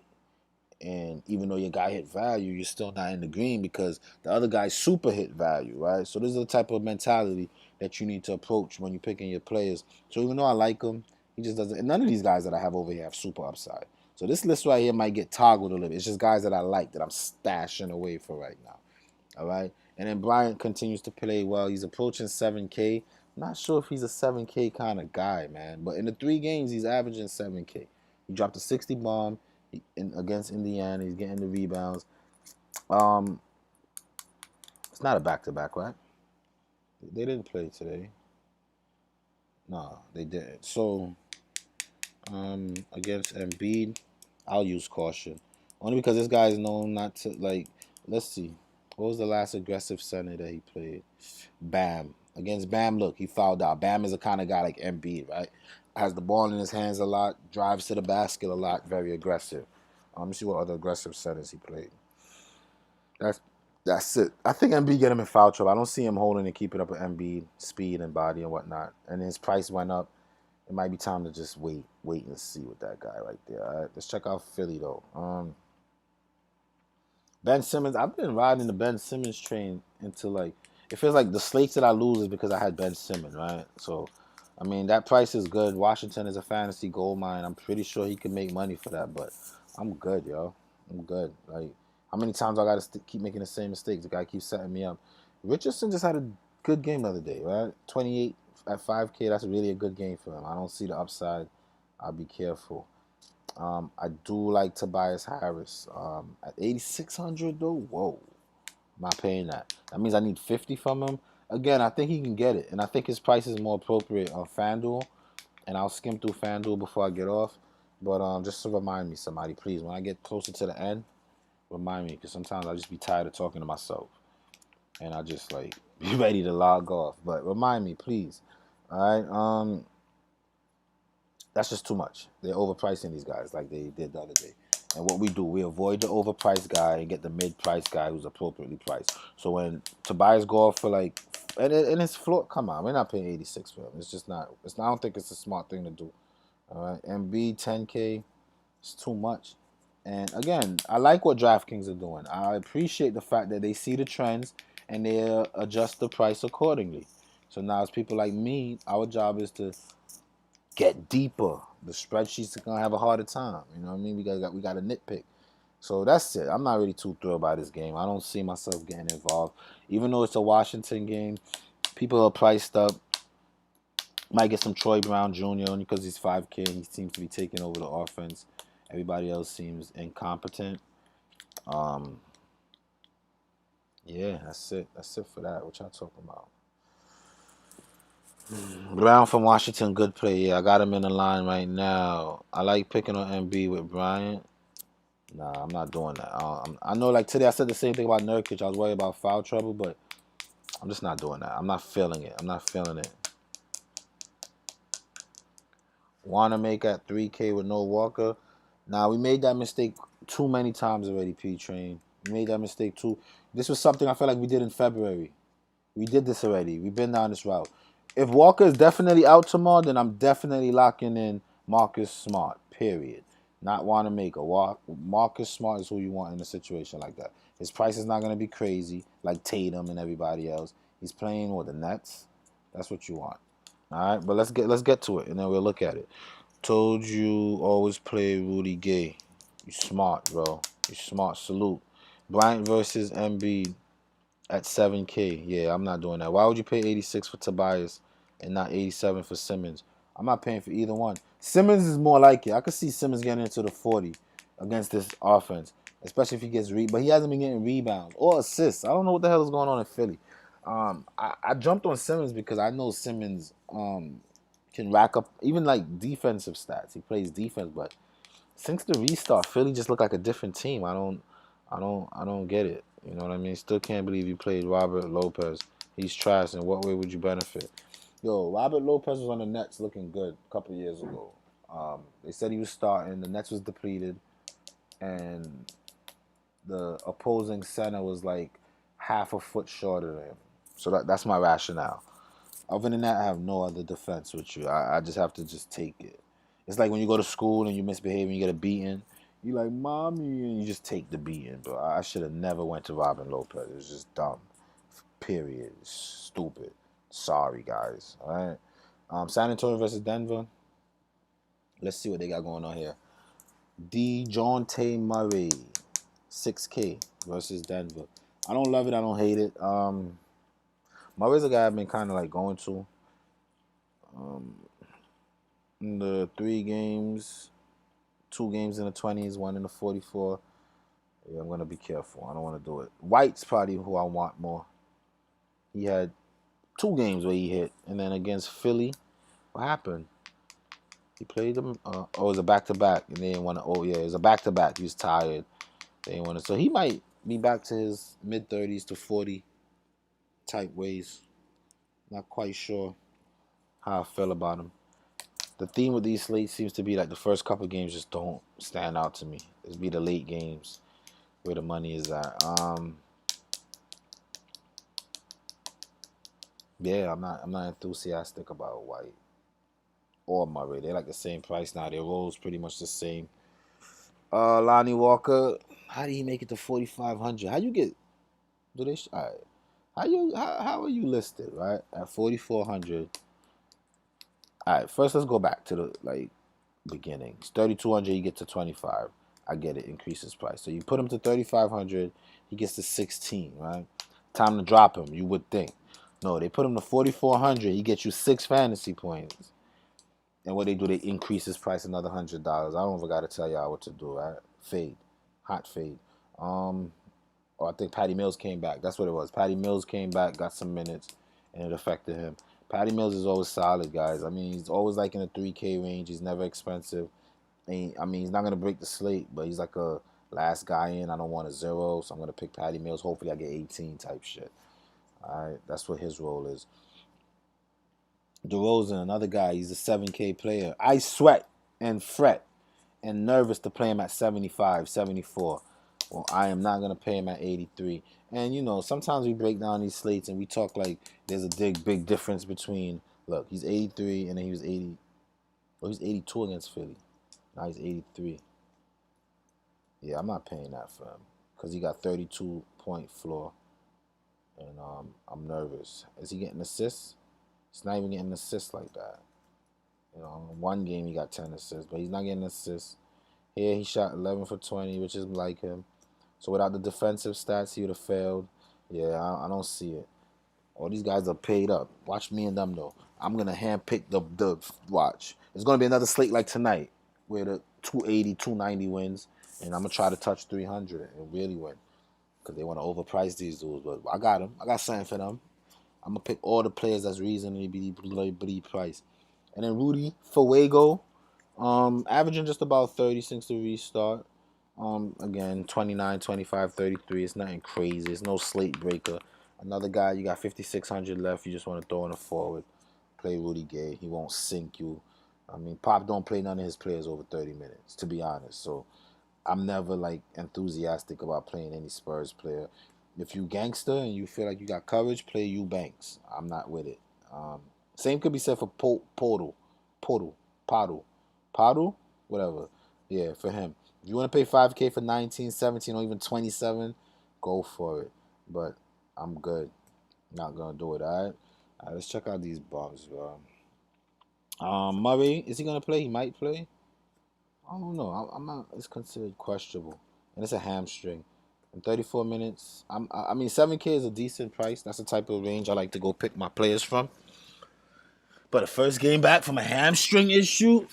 S1: And even though your guy hit value, you're still not in the green because the other guy super hit value, right? So this is the type of mentality that you need to approach when you're picking your players. So even though I like him, he just doesn't. And none of these guys that I have over here have super upside. So this list right here might get toggled a little bit. It's just guys that I like that I'm stashing away for right now. All right. And then Bryant continues to play well. He's approaching 7K. Not sure if he's a 7K kind of guy, man. But in the 3 games, he's averaging 7K. He dropped a 60 bomb against Indiana. He's getting the rebounds. It's not a back-to-back, right? They didn't play today. No, they didn't. So, against Embiid, I'll use caution. Only because this guy is known not to, like, let's see. What was the last aggressive center that he played? Bam. Against Bam, look, he fouled out. Bam is a kind of guy like Embiid, right? Has the ball in his hands a lot, drives to the basket a lot, very aggressive. Let me see what other aggressive centers he played. That's that's it. I think Embiid get him in foul trouble. I don't see him holding and keeping up with Embiid speed and body and whatnot. And his price went up. It might be time to just wait and see with that guy right there. All right, let's check out Philly though. Ben Simmons. I've been riding the Ben Simmons train into like it feels like the slates that I lose is because I had Ben Simmons, right? So, I mean that price is good. Washington is a fantasy gold mine. I'm pretty sure he can make money for that, but I'm good, yo. I'm good. Like how many times I gotta keep making the same mistakes? The guy keeps setting me up. Richardson just had a good game the other day, right? 28 at 5K. That's really a good game for him. I don't see the upside. I'll be careful. I do like Tobias Harris. At 8,600 though, whoa, I'm not paying that. That means I need 50 from him. Again, I think he can get it, and I think his price is more appropriate on FanDuel. And I'll skim through FanDuel before I get off. But just to remind me, somebody, please, when I get closer to the end, remind me, because sometimes I just be tired of talking to myself, and I just like be ready to log off. But remind me, please. All right. That's just too much. They're overpricing these guys like they did the other day. And what we do, we avoid the overpriced guy and get the mid-priced guy who's appropriately priced. So when Tobias go off for like, and his floor, come on, we're not paying 86 for him. It's just not. I don't think it's a smart thing to do. All right, MB 10K, it's too much. And again, I like what Draftkings are doing. I appreciate the fact that they see the trends and they adjust the price accordingly. So now, as people like me, our job is to get deeper. The spreadsheets are gonna have a harder time. You know what I mean? We got to nitpick. So that's it. I'm not really too thrilled by this game. I don't see myself getting involved. Even though it's a Washington game, people are priced up. Might get some Troy Brown Jr. only because he's 5K and he seems to be taking over the offense. Everybody else seems incompetent. Um, yeah, that's it. That's it for that. What y'all talking about? Brown from Washington, good play. Yeah, I got him in the line right now. I like picking on MB with Bryant. Nah, I'm not doing that. I know, like today, I said the same thing about Nurkic. I was worried about foul trouble, but I'm just not doing that. I'm not feeling it. I'm not feeling it. Want to make at 3K with no Walker. Now, we made that mistake too many times already, P-Train. We made that mistake too. This was something I feel like we did in February. We did this already. We've been down this route. If Walker is definitely out tomorrow, then I'm definitely locking in Marcus Smart, period. Not Wanamaker. Marcus Smart is who you want in a situation like that. His price is not going to be crazy like Tatum and everybody else. He's playing with the Nets. That's what you want. All right, but let's get to it, and then we'll look at it. Told you always play Rudy Gay. You smart, bro. You smart. Salute. Bryant versus Embiid at 7K. Yeah, I'm not doing that. Why would you pay 86 for Tobias and not 87 for Simmons? I'm not paying for either one. Simmons is more like it. I could see Simmons getting into the 40 against this offense, especially if he gets but he hasn't been getting rebounds or assists. I don't know what the hell is going on in Philly. I jumped on Simmons because I know Simmons can rack up even like defensive stats. He plays defense, but since the restart, Philly just looked like a different team. I don't get it. You know what I mean? Still can't believe you played Robert Lopez. He's trash. In what way would you benefit? Yo, Robert Lopez was on the Nets looking good a couple of years ago. They said he was starting. The Nets was depleted, and the opposing center was like half a foot shorter than him. So that's my rationale. Other than that, I have no other defense with you. I just have to just take it. It's like when you go to school and you misbehave and you get a beating. You like, mommy, and you just take the beating. But I should have never went to Robin Lopez. It was just dumb. Period. Stupid. Sorry, guys. All right. San Antonio versus Denver. Let's see what they got going on here. DeJounte Murray, 6K versus Denver. I don't love it. I don't hate it. Murray's a guy I've been kind of like going to. In the 3 games, 2 games in the 20s, 1 in the 44. Yeah, I'm gonna be careful. I don't want to do it. White's probably who I want more. He had 2 games where he hit, and then against Philly, what happened? He played them. It was a back-to-back, and they didn't want to. Oh yeah, it was a back-to-back. He was tired. They didn't want to. So he might be back to his mid-30s to 40 type ways. Not quite sure how I feel about him. The theme with these slates seems to be like the first couple games just don't stand out to me. It's be the late games where the money is at. Yeah, I'm not enthusiastic about White or Murray. They're like the same price now. Their roles pretty much the same. Lonnie Walker, how did he make it to 4,500? How you get? Do they? All right. How are you listed right at 4,400? All right. First, let's go back to the beginning. It's 3,200. You get to 25. I get it. Increases price. So you put him to 3,500. He gets to 16. Right. Time to drop him. You would think. No, they put him to 4,400. He gets you 6 fantasy points. And what they do, they increase his price another $100. I don't even got to tell y'all what to do, right? Fade. Hot fade. Or I think Patty Mills came back. That's what it was. Patty Mills came back, got some minutes, and it affected him. Patty Mills is always solid, guys. I mean, he's always like in the 3K range. He's never expensive. I mean, he's not going to break the slate, but he's like a last guy in. I don't want a 0, so I'm going to pick Patty Mills. Hopefully I get 18 type shit. All right, that's what his role is. DeRozan, another guy, he's a 7K player. I sweat and fret and nervous to play him at 75, 74. Well, I am not going to pay him at 83. And, sometimes we break down these slates and we talk like there's a big difference between, look, he's 83 and then he was 80. Well, he's 82 against Philly. Now he's 83. Yeah, I'm not paying that for him because he got 32-point floor. And I'm nervous. Is he getting assists? He's not even getting assists like that. In one game he got 10 assists, but he's not getting assists. Here he shot 11 for 20, which is like him. So without the defensive stats, he would have failed. Yeah, I don't see it. All these guys are paid up. Watch me and them though. I'm gonna handpick the watch. It's gonna be another slate like tonight, where the 280, 290 wins, and I'm gonna try to touch 300 and really win, because they want to overprice these dudes. But I got them. I got something for them. I'm going to pick all the players that's reasonably priced. And then Rudy Fuego, averaging just about 30 since the restart. Again, 29, 25, 33. It's nothing crazy. It's no slate breaker. Another guy, you got 5,600 left. You just want to throw in a forward. Play Rudy Gay. He won't sink you. I mean, Pop don't play none of his players over 30 minutes, to be honest. So I'm never enthusiastic about playing any Spurs player. If you gangster and you feel like you got coverage, play Eubanks. I'm not with it. Same could be said for Podul, whatever. Yeah, for him. If you want to pay 5K for 19, 17, or even 27, go for it. But I'm good. Not gonna do it. All right. Let's check out these bums, bro. Murray, is he gonna play? He might play. I don't know. I'm not. It's considered questionable, and it's a hamstring. In 34 minutes, I mean, 7K is a decent price. That's the type of range I like to go pick my players from. But the first game back from a hamstring issue,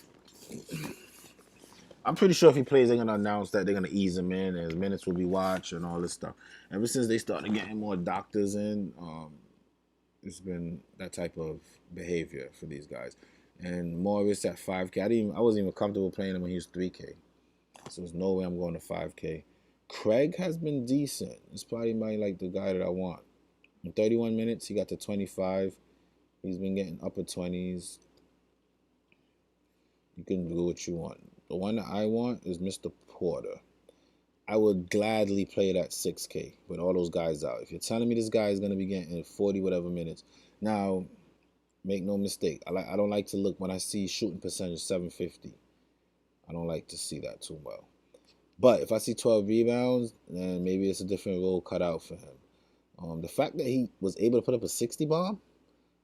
S1: I'm pretty sure if he plays, they're gonna announce that they're gonna ease him in, and his minutes will be watched and all this stuff. Ever since they started getting more doctors in, it's been that type of behavior for these guys. And Morris at 5K, I wasn't even comfortable playing him when he was 3K. So there's no way I'm going to 5K. Craig has been decent. It's probably the guy that I want. In 31 minutes, he got to 25. He's been getting upper 20s. You can do what you want. The one that I want is Mr. Porter. I would gladly play that 6K with all those guys out. If you're telling me this guy is going to be getting 40 whatever minutes. Now, Make no mistake. I don't like to look when I see shooting percentage 750. I don't like to see that too well. But if I see 12 rebounds, then maybe it's a different role cut out for him. The fact that he was able to put up a 60 bomb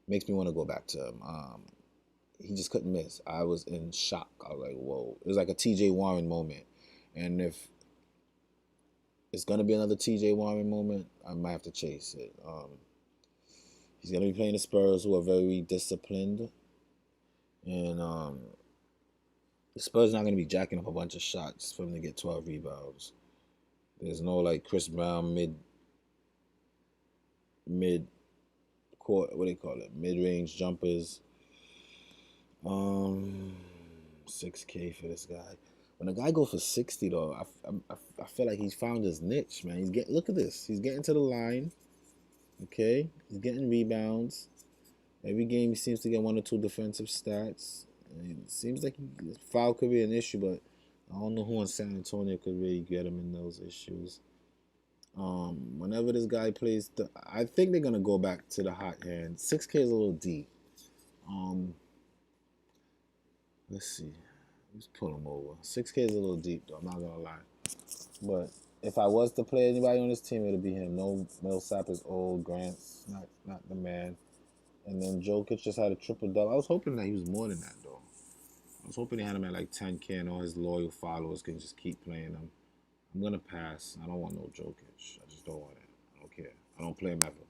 S1: makes me want to go back to him. He just couldn't miss. I was in shock. I was like, whoa. It was like a TJ Warren moment. And if it's going to be another TJ Warren moment, I might have to chase it. He's going to be playing the Spurs, who are very disciplined. And the Spurs not going to be jacking up a bunch of shots for him to get 12 rebounds. There's no like Chris Brown mid court, what do they call it? Mid range jumpers. 6K for this guy. When a guy go for 60 though, I feel like he's found his niche, man. Look at this. He's getting to the line. Okay, he's getting rebounds. Every game he seems to get one or two defensive stats. It seems like foul could be an issue, but I don't know who in San Antonio could really get him in those issues. Whenever this guy plays, I think they're gonna go back to the hot hand. 6K is a little deep. Let's see. Let's pull him over. 6K is a little deep though. I'm not gonna lie. But if I was to play anybody on this team, it'd be him. No, Millsap is old. Grant's not the man. And then Jokic just had a triple double. I was hoping that he was more than that though. I was hoping he had him at like 10K and all his loyal followers can just keep playing him. I'm gonna pass. I don't want no Jokic. I just don't want it. I don't care. I don't play him ever.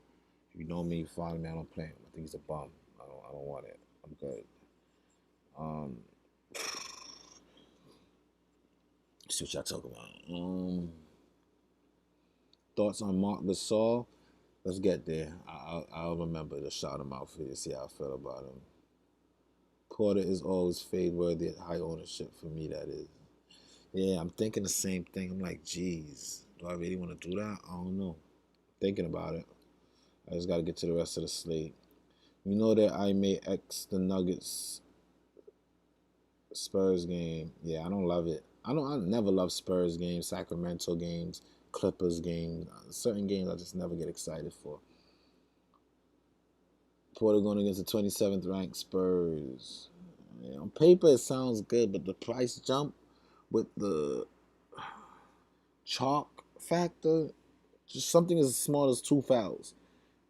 S1: If you know me, you follow me. I don't play him. I think he's a bum. I don't want it. I'm good. Let's see what y'all talk about. Thoughts on Marc Gasol? Let's get there. I'll remember to shout him out for you. See how I feel about him. Porter is always fade worthy at high ownership for me. That is. Yeah, I'm thinking the same thing. I'm like, geez, do I really want to do that? I don't know. Thinking about it. I just got to get to the rest of the slate. You know that I may X the Nuggets Spurs game. Yeah, I don't love it. I never love Spurs games, Sacramento games, Clippers games. Certain games I just never get excited for. Porter going against the 27th ranked Spurs. Yeah, on paper it sounds good, but the price jump with the chalk factor, just something as small as 2 fouls,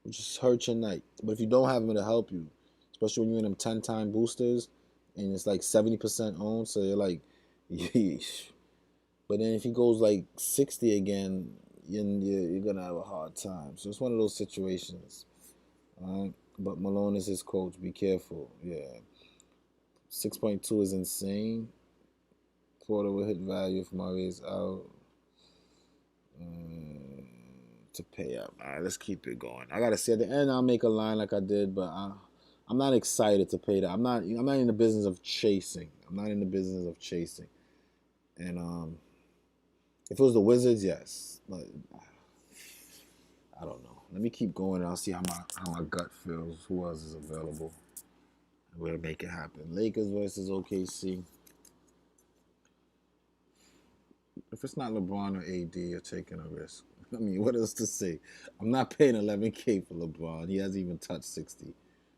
S1: which just hurts your night. But if you don't have them to help you, especially when you're in them 10-time boosters, and it's like 70% owned, so you're like, yeesh. But then if he goes like 60 again, you're going to have a hard time. So it's one of those situations. But Malone is his coach. Be careful. Yeah. 6.2 is insane. Porter will hit value if Murray's out. To pay up. All right, let's keep it going. I got to say, at the end, I'll make a line like I did, but I'm not excited to pay that. I'm not in the business of chasing. And if it was the Wizards, yes. But I don't know. Let me keep going and I'll see how my gut feels. Who else is available? We'll make it happen. Lakers versus OKC. If it's not LeBron or AD, you're taking a risk. I mean, what else to say? I'm not paying 11K for LeBron. He hasn't even touched 60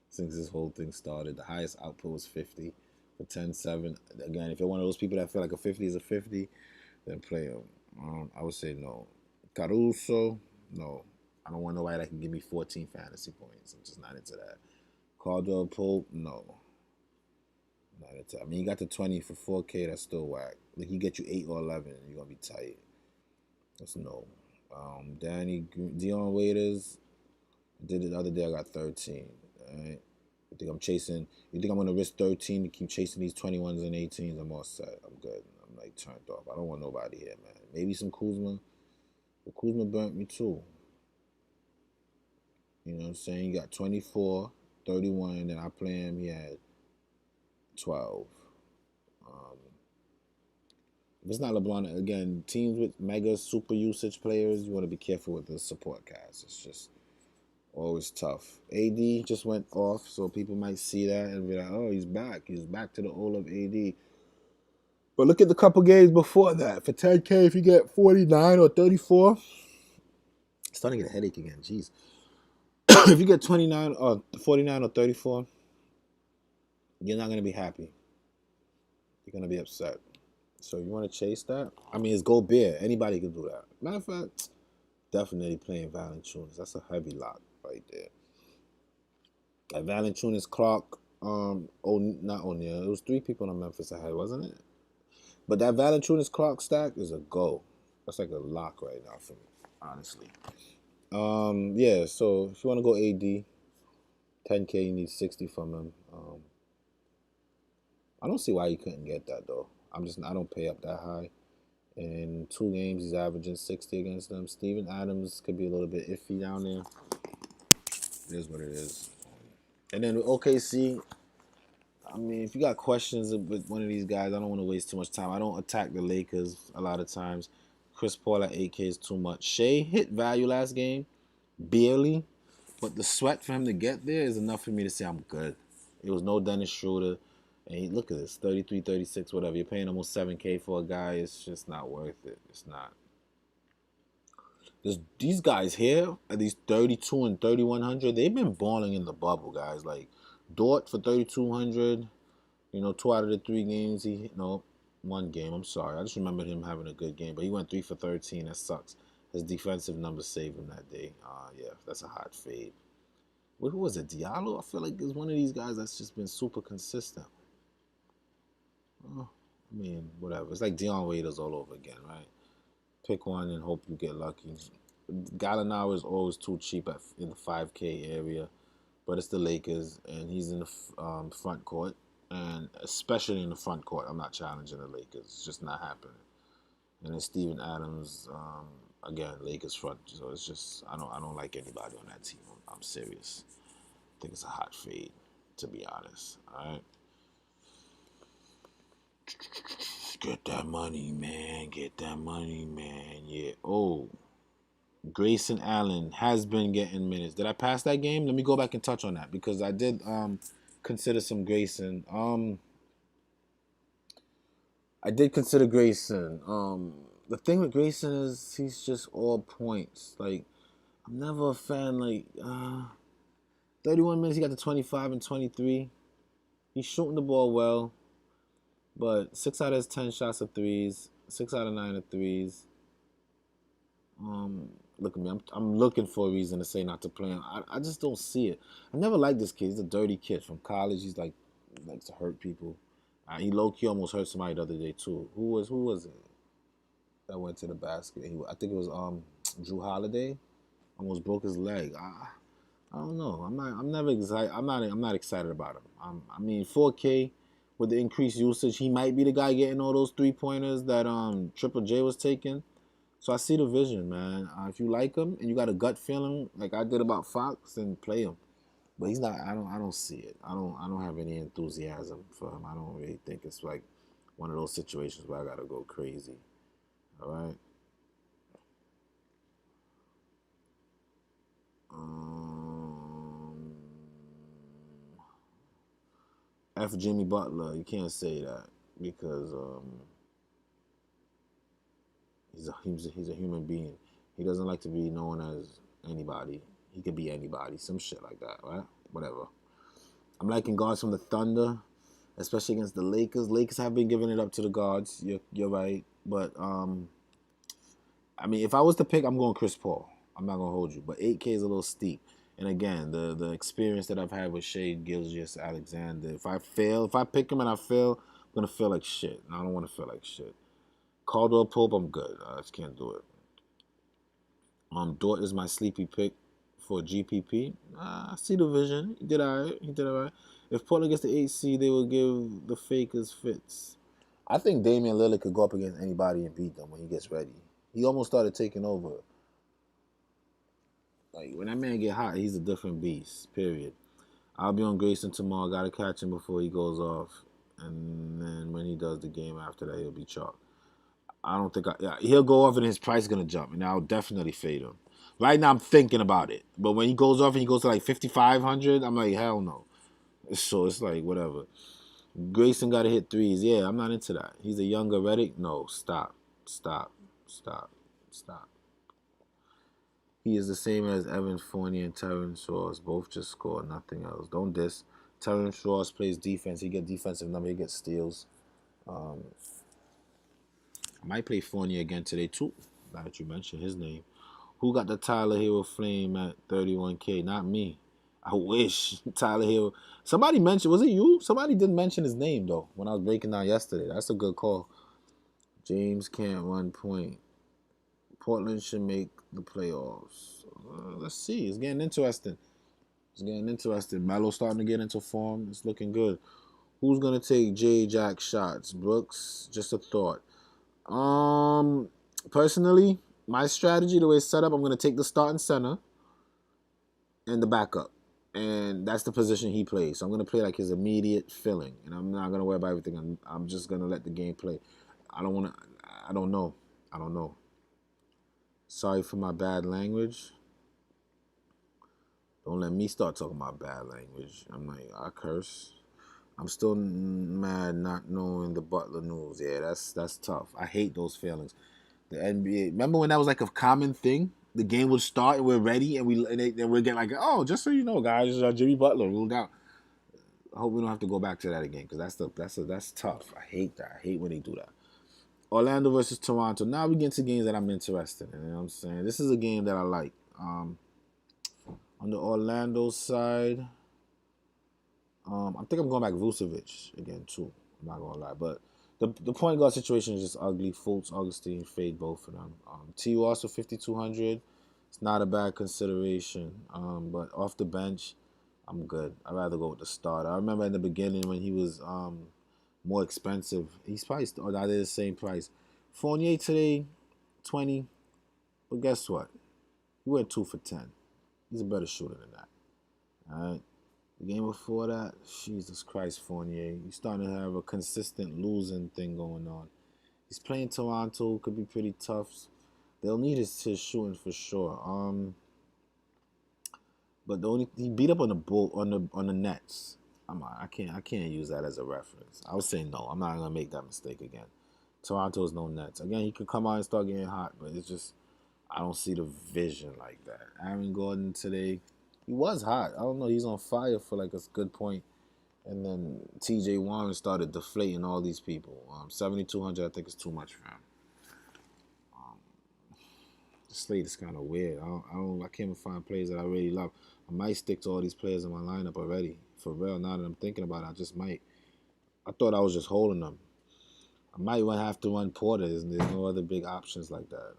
S1: since this whole thing started. The highest output was 50 for 10-7. Again, if you're one of those people that feel like a 50 is a 50, then play him. I would say no. Caruso, no. I don't want nobody that can give me 14 fantasy points. I'm just not into that. Caldwell Pope, no. Not into. I mean, you got the 20 for 4K. That's still whack. Like, he get you 8 or 11, and you're gonna be tight. That's no. Dion Waiters, I did it the other day. I got 13. All right. You think I'm chasing? You think I'm gonna risk 13 to keep chasing these 21s and 18s? I'm all set. I'm good. I'm like turned off. I don't want nobody here, man. Maybe some Kuzma. But Kuzma burnt me too. You know what I'm saying? You got 24, 31, and then I play him. He had 12. If it's not LeBron, again, teams with mega super usage players, you want to be careful with the support cast. It's just always tough. AD just went off, so people might see that and be like, oh, he's back. He's back to the old of AD. But look at the couple games before that. For 10K, if you get 49 or 34, it's starting to get a headache again. Jeez. If you get 29 or 49 or 34,
S2: you're not gonna be happy. You're gonna be upset. So you want to chase that? I mean, it's go beer. Anybody can do that. Matter of fact, definitely playing Valanciunas. That's a heavy lock right there. Like Valanciunas, Clark, not O'Neal. It was three people in Memphis I had, wasn't it? But that Valanciunas Clark stack is a go. That's like a lock right now for me, honestly. Yeah. So if you want to go AD, 10K, you need 60 from him. I don't see why you couldn't get that though. I don't pay up that high. In 2 games, he's averaging 60 against them. Steven Adams could be a little bit iffy down there. It is what it is. And then with OKC, I mean, if you got questions with one of these guys, I don't want to waste too much time. I don't attack the Lakers a lot of times. Chris Paul at 8K is too much. Shea hit value last game, barely, but the sweat for him to get there is enough for me to say I'm good. It was no Dennis Schroeder. And look at this, 33, 36, whatever. You're paying almost 7K for a guy. It's just not worth it. It's not. These guys here at these 32 and 3100, they've been balling in the bubble, guys. Like Dort for 3200, 2 out of the 3 games he hit. No, 1 game. I'm sorry. I just remembered him having a good game, but he went 3 for 13. That sucks. His defensive numbers saved him that day. Yeah, that's a hot fade. Who was it? Diallo? I feel like it's one of these guys that's just been super consistent. I mean, whatever. It's like Dion Waiters all over again, right? Pick one and hope you get lucky. Gallinari is always too cheap in the 5K area, but it's the Lakers, and he's in the front court, and especially in the front court, I'm not challenging the Lakers. It's just not happening. And then Steven Adams, again, Lakers front. So it's just I don't like anybody on that team. I'm serious. I think it's a hot fade, to be honest. All right. Get that money, man. Get that money, man. Yeah. Oh, Grayson Allen has been getting minutes. Did I pass that game? Let me go back and touch on that because I did consider some Grayson. I did consider Grayson. The thing with Grayson is he's just all points. Like I'm never a fan. Like 31 minutes, he got to 25 and 23. He's shooting the ball well, but 6 out of his 10 shots are threes. 6 out of 9 are threes. Look at me. I'm looking for a reason to say not to play him. I just don't see it. I never liked this kid. He's a dirty kid from college. He's like likes to hurt people. He low key almost hurt somebody the other day too. Who was it that went to the basket? I think it was Drew Holiday. Almost broke his leg. I don't know. I'm never excited. I'm not excited about him. I mean 4K with the increased usage, he might be the guy getting all those 3 pointers that Triple J was taking. So I see the vision, man. If you like him and you got a gut feeling, like I did about Fox, then play him. But he's not. I don't see it. I don't have any enthusiasm for him. I don't really think it's like one of those situations where I gotta go crazy. All right. Um, F Jimmy Butler, you can't say that because he's a human being. He doesn't like to be known as anybody. He could be anybody, some shit like that, right? Whatever. I'm liking guards from the Thunder, especially against the Lakers. Lakers have been giving it up to the guards. You're right, but I mean, if I was to pick, I'm going Chris Paul. I'm not gonna hold you, but 8K is a little steep. And again, the experience that I've had with Shea Gilgeous-Alexander. If I pick him and I fail, I'm gonna feel like shit. And I don't want to feel like shit. Caldwell Pope, I'm good. I just can't do it. Dort is my sleepy pick for GPP. I see the vision. He did alright. If Portland gets the 8 seed, they will give the Fakers fits. I think Damian Lillard could go up against anybody and beat them when he gets ready. He almost started taking over. Like when that man get hot, he's a different beast. Period. I'll be on Grayson tomorrow. Gotta catch him before he goes off, and then when he does the game after that, he'll be chalk. I don't think he'll go off and his price is gonna jump, and I'll definitely fade him. Right now, I'm thinking about it, but when he goes off and he goes to like 5,500, I'm like hell no. So it's like whatever. Grayson got to hit threes. Yeah, I'm not into that. He's a younger Redick. No, stop, stop, stop, stop. He is the same as Evan Fournier and Terrence Ross. Both just score, nothing else. Don't diss. Terrence Ross plays defense. He get defensive number. He gets steals. I might play Fournier again today too. Now that you mentioned his name. Who got the Tyler Hero flame at 31K? Not me. I wish Tyler Hero. Somebody mentioned, was it you? Somebody didn't mention his name though when I was breaking down yesterday. That's a good call. James can't run point. Portland should make the playoffs. Let's see. It's getting interesting. It's getting interesting. Melo starting to get into form. It's looking good. Who's gonna take J Jack shots? Brooks. Just a thought. Personally, my strategy, the way it's set up, I'm gonna take the starting center and the backup, and that's the position he plays. So I'm gonna play like his immediate filling, and I'm not gonna worry about everything. I'm just gonna let the game play. I don't wanna. I don't know. I don't know. Sorry for my bad language. Don't let me start talking about bad language. I'm like, I curse. I'm still mad not knowing the Butler news. Yeah, that's tough. I hate those feelings. The NBA. Remember when that was like a common thing? The game would start and we're ready and we're getting like, oh, just so you know, guys, Jimmy Butler ruled out. I hope we don't have to go back to that again because that's tough. I hate that. I hate when they do that. Orlando versus Toronto. Now we get into games that I'm interested in. You know what I'm saying? This is a game that I like. On the Orlando side, I think I'm going back Vucevic again too. I'm not gonna lie, but the point guard situation is just ugly. Fultz, Augustine, fade both of them. T. Ross for 5,200. It's not a bad consideration. But off the bench, I'm good. I'd rather go with the starter. I remember in the beginning when he was more expensive. He's probably still not the same price. Fournier today, 20. But guess what? He went 2 for 10. He's a better shooter than that. All right. The game before that, Jesus Christ, Fournier. He's starting to have a consistent losing thing going on. He's playing Toronto, could be pretty tough. They'll need his shooting for sure. But he beat up on the Nets. I can't use that as a reference. I would say no. I'm not gonna make that mistake again. Toronto's no Nets. Again, he could come out and start getting hot, but it's just I don't see the vision like that. Aaron Gordon today, he was hot. I don't know. He's on fire for like a good point. And then T.J. Warren started deflating all these people. 7,200, I think, is too much for him. The slate is kind of weird. I can't even find players that I really love. I might stick to all these players in my lineup already. For real, now that I'm thinking about it, I just might. I thought I was just holding them. I might have to run Porter. There's no other big options like that.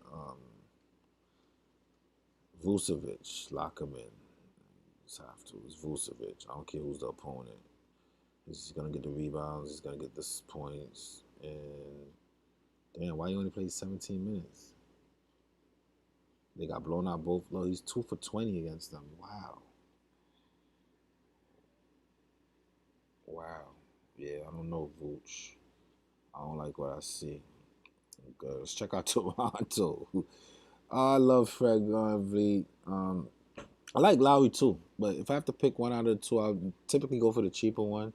S2: Vucevic, lock him in. Just have to. It's Vucevic. I don't care who's the opponent. He's gonna get the rebounds. He's gonna get the points. And damn, why you only play 17 minutes? They got blown out both. No, he's 2 for 20 against them. Wow. Yeah, I don't know, Vooch. I don't like what I see. Okay, let's check out Toronto. I love Fred VanVleet. I like Lowry too, but if I have to pick one out of the two, I'll typically go for the cheaper one.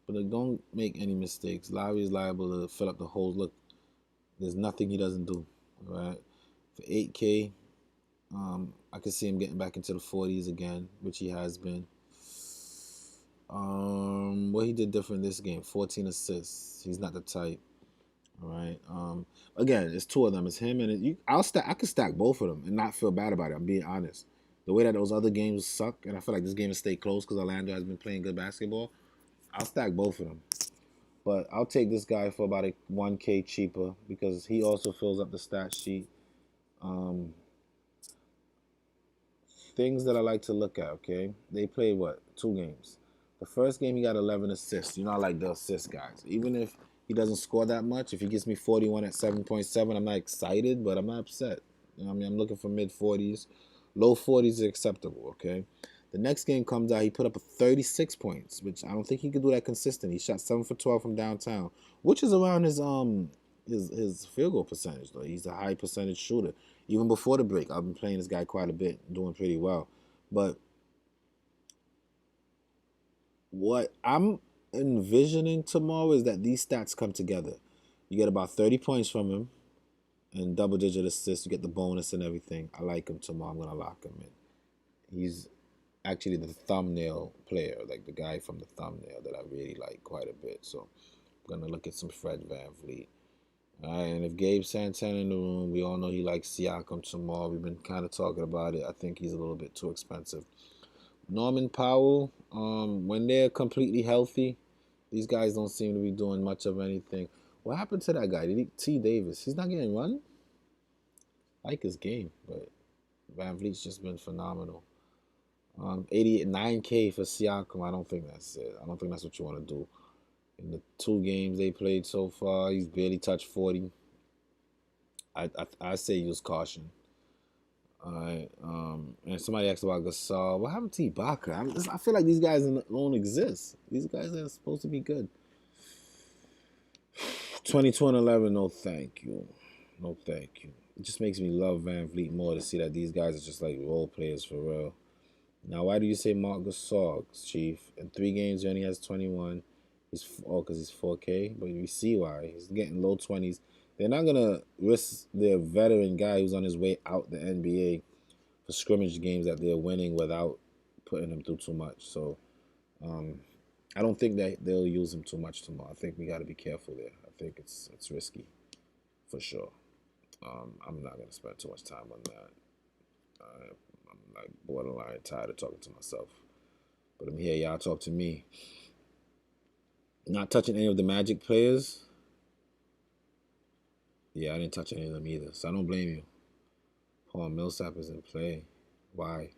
S2: But don't make any mistakes. Lowry is liable to fill up the holes. Look, there's nothing he doesn't do. All right, for 8K, I can see him getting back into the 40s again, which he has been. What he did different this game, 14 assists. He's not the type. All right. Again, it's two of them. It's him and I could stack both of them and not feel bad about it. I'm being honest. The way that those other games suck, and I feel like this game will stay close because Orlando has been playing good basketball. I'll stack both of them. But I'll take this guy for about a 1K cheaper because he also fills up the stat sheet. Things that I like to look at, okay? They played, 2 games. The first game, he got 11 assists. You know, I like the assist guys. Even if he doesn't score that much, if he gives me 41 at 7.7, I'm not excited, but I'm not upset. You know what I mean? I'm looking for mid-40s. Low 40s is acceptable, okay? The next game comes out, he put up 36 points, which I don't think he could do that consistent. He shot 7 for 12 from downtown, which is around his field goal percentage, though. He's a high percentage shooter. Even before the break, I've been playing this guy quite a bit, doing pretty well. But what I'm envisioning tomorrow is that these stats come together. You get about 30 points from him and double-digit assists. You get the bonus and everything. I like him tomorrow. I'm going to lock him in. actually the thumbnail player, like the guy from the thumbnail that I really like quite a bit. So I'm gonna look at some Fred VanVleet. All right, and if Gabe Santana in the room, we all know he likes Siakam tomorrow. We've been kind of talking about it. I think he's a little bit too expensive. Norman Powell, when they're completely healthy, these guys don't seem to be doing much of anything. What happened to that guy? T. Davis? He's not getting run. I like his game, but Van Vliet's just been phenomenal. 88 9K for Siakam. I don't think that's it. I don't think that's what you want to do. In the 2 games they played so far, he's barely touched 40. I say use caution. All right. And somebody asked about Gasol. What happened to Ibaka? I feel like these guys don't exist. These guys are supposed to be good. 22 and 11. No, thank you. No, thank you. It just makes me love Van Vliet more to see that these guys are just like role players for real. Now, why do you say Marc Gasol, Chief? In 3 games, he only has 21. Because he's 4K. But you see why. He's getting low 20s. They're not going to risk their veteran guy who's on his way out the NBA for scrimmage games that they're winning without putting him through too much. So, I don't think that they'll use him too much tomorrow. I think we got to be careful there. I think it's risky for sure. I'm not going to spend too much time on that. I'm like borderline tired of talking to myself. But I'm here, y'all talk to me. Not touching any of the Magic players. Yeah, I didn't touch any of them either, so I don't blame you. Paul Millsap is in play. Why?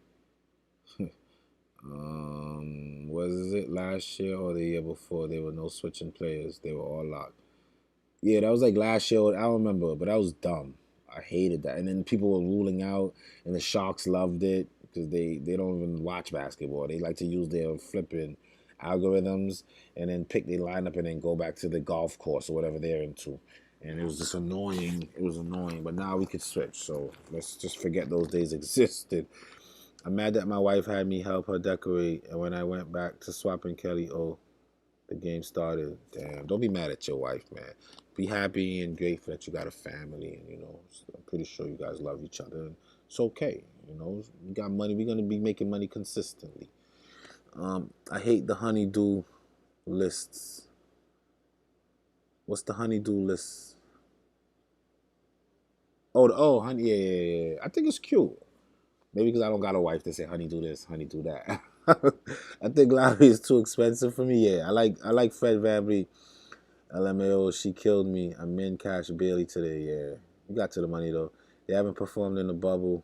S2: Was it last year or the year before? There were no switching players. They were all locked. Yeah, that was like last year. I don't remember, but that was dumb. I hated that. And then people were ruling out, and the Sharks loved it because they don't even watch basketball. They like to use their flipping algorithms and then pick their lineup and then go back to the golf course or whatever they're into. And it was just annoying. It was annoying. But now we could switch. So let's just forget those days existed. I'm mad that my wife had me help her decorate, and when I went back to swapping Kelly, the game started. Damn, don't be mad at your wife, man. Be happy and grateful that you got a family, and I'm pretty sure you guys love each other. And it's okay, you got money. We're gonna be making money consistently. I hate the honeydew lists. What's the honeydew list? Honey, yeah. I think it's cute. Maybe because I don't got a wife to say honey do this, honey do that. I think Lowry is too expensive for me. Yeah, I like Fred VanVleet. LMAO, she killed me. I'm in cash barely today. Yeah, we got to the money though. They haven't performed in the bubble.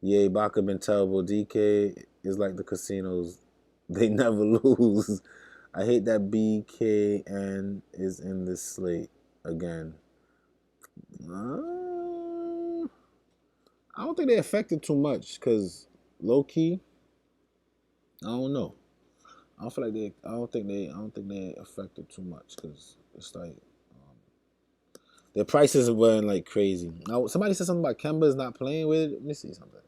S2: Yeah, Ibaka been terrible. DK is like the casinos. They never lose. I hate that BKN is in this slate again. I don't think they affected too much because low key, I don't know. I don't feel like they. I don't think they affected too much because it's like their prices weren't like crazy. Now somebody said something about Kemba is not playing with. Let me see something.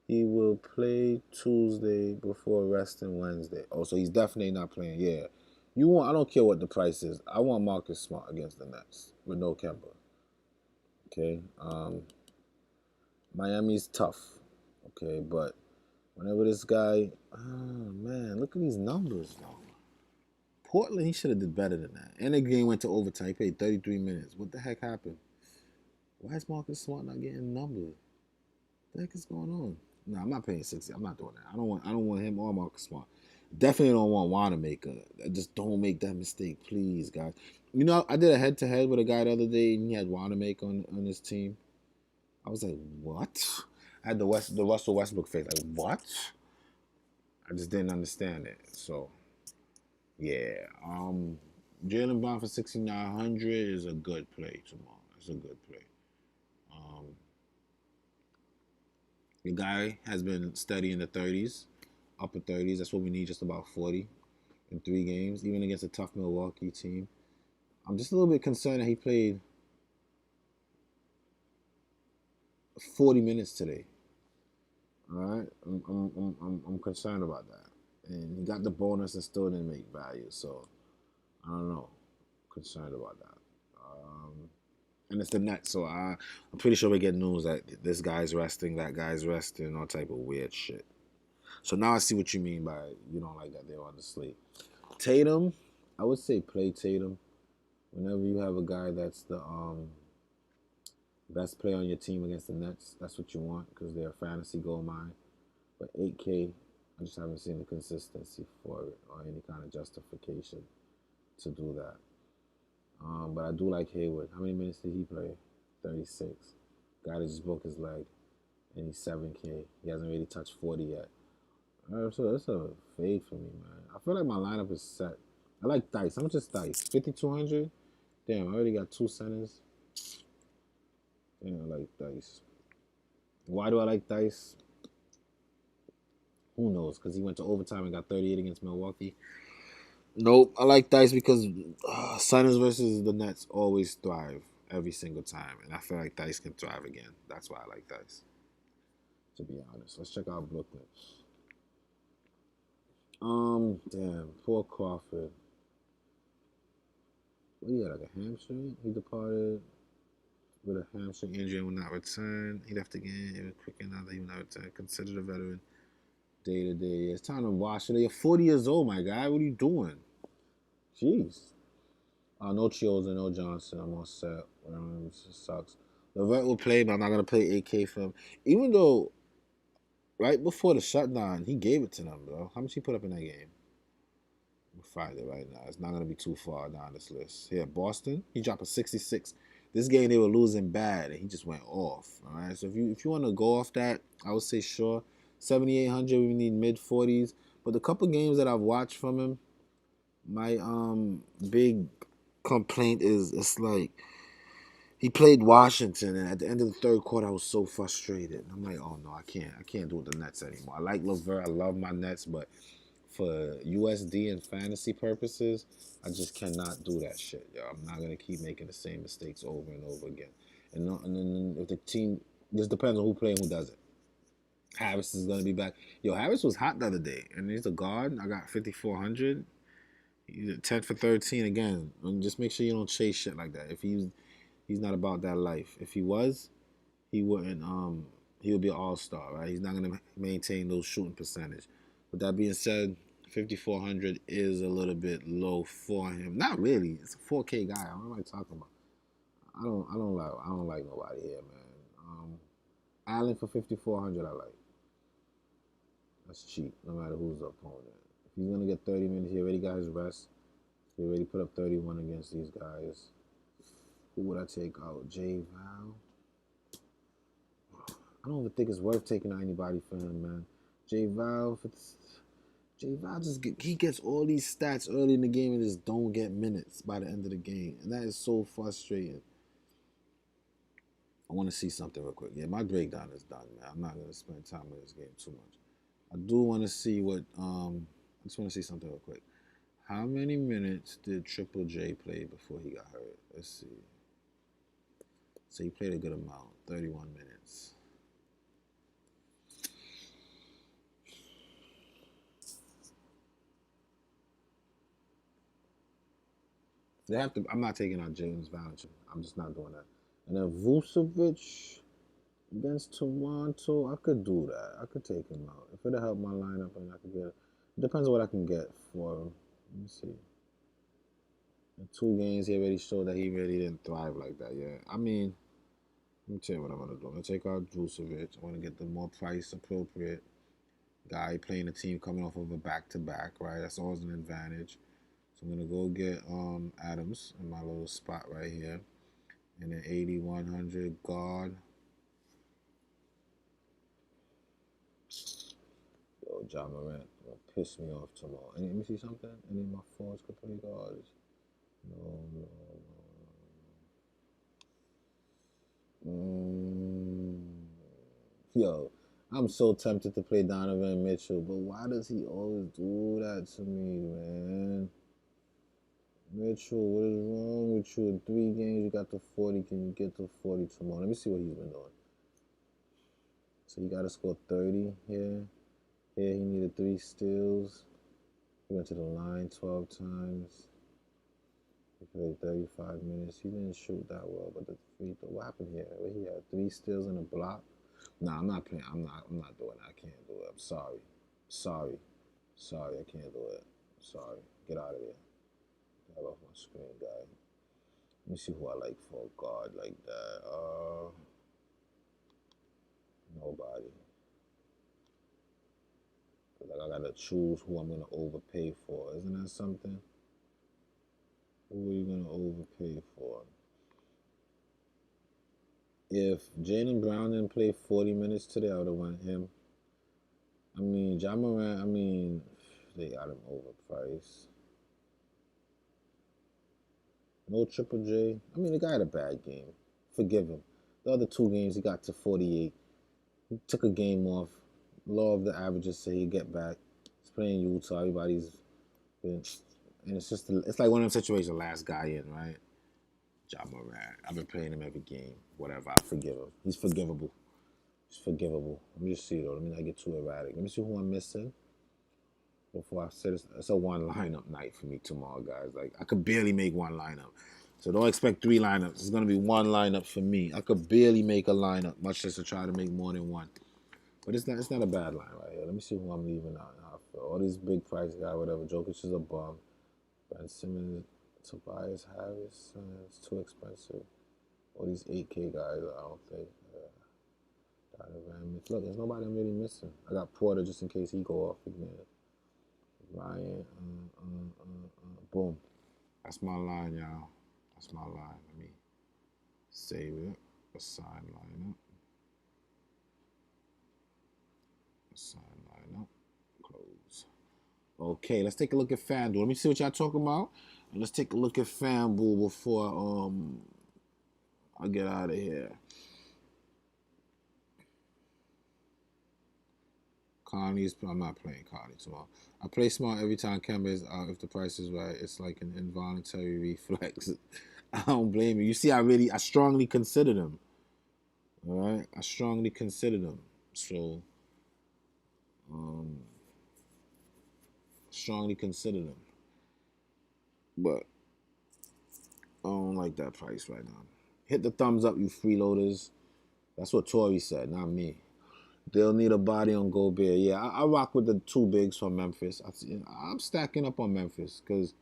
S2: He will play Tuesday before resting Wednesday. Oh, so he's definitely not playing. Yeah, you want. I don't care what the price is. I want Marcus Smart against the Nets with no Kemba. Okay. Miami's tough. Okay, but whenever this guy, oh man, look at these numbers though. Portland, he should have did better than that. And the game went to overtime. He played 33 minutes. What the heck happened? Why is Marcus Smart not getting numbers? What the heck is going on? No, I'm not paying 60. I'm not doing that. I don't want him or Marcus Smart. Definitely don't want Wanamaker. Just don't make that mistake, please, guys. I did a head to head with a guy the other day, and he had Wanamaker on his team. I was like, what? I had the Russell Westbrook face. Like, what? I just didn't understand it. So, yeah. Jalen Brown for 6,900 is a good play tomorrow. It's a good play. The guy has been steady in the 30s, upper 30s. That's what we need, just about 40 in 3 games, even against a tough Milwaukee team. I'm just a little bit concerned that he played 40 minutes today. All right, I'm concerned about that. And he got the bonus and still didn't make value. So I don't know. Concerned about that. And it's the Nets, so I'm pretty sure we get news that this guy's resting, that guy's resting, all type of weird shit. So now I see what you mean by you don't like that they're on the slate. Tatum, I would say play Tatum. Whenever you have a guy that's the best player on your team against the Nets, that's what you want because they're a fantasy gold mine. But 8K, I just haven't seen the consistency for it or any kind of justification to do that. But I do like Hayward. How many minutes did he play? 36. Guy that just broke his leg, and he's 7K. He hasn't really touched 40 yet. So that's a fade for me, man. I feel like my lineup is set. I like Dice. How much is Dice? 5,200? Damn, I already got two centers. Damn, I like Dice. Why do I like Dice? Who knows? Because he went to overtime and got 38 against Milwaukee. Nope, I like Dice because Suns versus the Nets always thrive every single time, and I feel like Dice can thrive again. That's why I like Dice. To be honest, let's check out Brooklyn. Damn, poor Crawford. What do you got, like a hamstring? He departed with a hamstring injury and will not return. He left again, even quicker now that he will not return. Considered a veteran day to day. It's time to wash it. You're 40 years old, my guy. What are you doing? Jeez. No Chios and no Johnson. I'm all set. It sucks. Levert will play, but I'm not gonna play 8K for him. Even though right before the shutdown, he gave it to them, bro. How much he put up in that game? We'll find it right now. It's not gonna be too far down this list. Here, Boston. He dropped a 66. This game they were losing bad, and he just went off. All right. So if you want to go off that, I would say sure. 7,800. We need mid 40s. But the couple games that I've watched from him, my big complaint is it's like he played Washington, and at the end of the third quarter, I was so frustrated. I'm like, oh no, I can't do the Nets anymore. I like Levert, I love my Nets, but for USD and fantasy purposes, I just cannot do that shit, yo. I'm not gonna keep making the same mistakes over and over again. And then if the team, this depends on who plays and who doesn't. Harris is gonna be back. Yo, Harris was hot the other day, and he's a guard. I got 5,400. He's 10 for 13 again. And just make sure you don't chase shit like that. If he's not about that life. If he was, he wouldn't he would be an all-star, right? He's not gonna maintain those shooting percentage. With that being said, 5,400 is a little bit low for him. Not really. It's a 4K guy. What am I talking about? I don't like nobody here, man. Allen for 5,400 I like. That's cheap, no matter who's the opponent. If he's gonna get 30 minutes, he already got his rest. He already put up 31 against these guys. Who would I take out? J Val? I don't even think it's worth taking out anybody for him, man. J Val, he gets all these stats early in the game and just don't get minutes by the end of the game, and that is so frustrating. I want to see something real quick. Yeah, my breakdown is done, man. I'm not gonna spend time on this game too much. I do want to see what I just want to see something real quick. How many minutes did Triple J play before he got hurt? Let's see. So he played a good amount, 31 minutes. They have to. I'm not taking out James Valentine. I'm just not doing that. And then Vucevic against Toronto, I could do that. I could take him out if it'll help my lineup, and I could get it. It depends on what I can get for him. Let me see. In 2 games, he already showed that he really didn't thrive like that yet. I mean, let me tell you what I'm gonna do. I'm gonna take out Vucevic. I want to get the more price appropriate guy playing a team coming off of a back to back. Right, that's always an advantage. So I'm gonna go get Adams in my little spot right here, and then 8,100 guard. Yo, John Morant gonna piss me off tomorrow. Let me see something. Any of my fours could play guards? No, no, no. Yo, I'm so tempted to play Donovan Mitchell, but why does he always do that to me, man? Mitchell, what is wrong with you? In 3 games, you got to 40. Can you get to 40 tomorrow? Let me see what he's been doing. So he got to score 30 here. Here he needed 3 steals. He went to the line 12 times. He played 35 minutes. He didn't shoot that well, but the free throw. What happened here? He had 3 steals and a block. Nah, I'm not playing. I'm not doing that. I can't do it. I'm sorry. Sorry. Sorry, I can't do it. Sorry. Get out of there. Get off my screen, guy. Let me see who I like for a guard like that. Nobody. Like I gotta choose who I'm gonna overpay for. Isn't that something? Who are you gonna overpay for? If Jaylen Brown didn't play 40 minutes today, I would have went him. I mean, Ja Morant, they got him overpriced. No Triple J. The guy had a bad game. Forgive him. The other two games, he got to 48. He took a game off. Law of the averages say he'd get back. He's playing Utah. Everybody's been. And it's like one of them situations, last guy in, right? Ja Morant. I've been playing him every game. Whatever. I forgive him. He's forgivable. He's forgivable. Let me just see, though. Let me not get too erratic. Let me see who I'm missing before I say this. It's a one lineup night for me tomorrow, guys. Like, I could barely make one lineup. So don't expect 3 lineups. It's going to be one lineup for me. I could barely make a lineup, much less to try to make more than one. But it's not a bad line right here. Let me see who I'm leaving out. All these big price guys, whatever. Jokic is a bum. Ben Simmons, Tobias Harris, it's too expensive. All these 8K guys, I don't think. Look, there's nobody I'm really missing. I got Porter just in case he go off again. Ryan, boom. That's my line, y'all. That's my line. Let me save it. Assign lineup. Assign lineup. Close. Okay, let's take a look at FanDuel. Let me see what y'all talking about. And let's take a look at FanDuel before I get out of here. I'm not playing Connie tomorrow. I play smart every time Kemba is out. If the price is right, it's like an involuntary reflex. I don't blame you. You see, I strongly considered him. All right, I strongly considered him. So, strongly considered him. But I don't like that price right now. Hit the thumbs up, you freeloaders. That's what Tori said, not me. They'll need a body on Gobert. Yeah, I rock with the 2 bigs from Memphis. I'm stacking up on Memphis because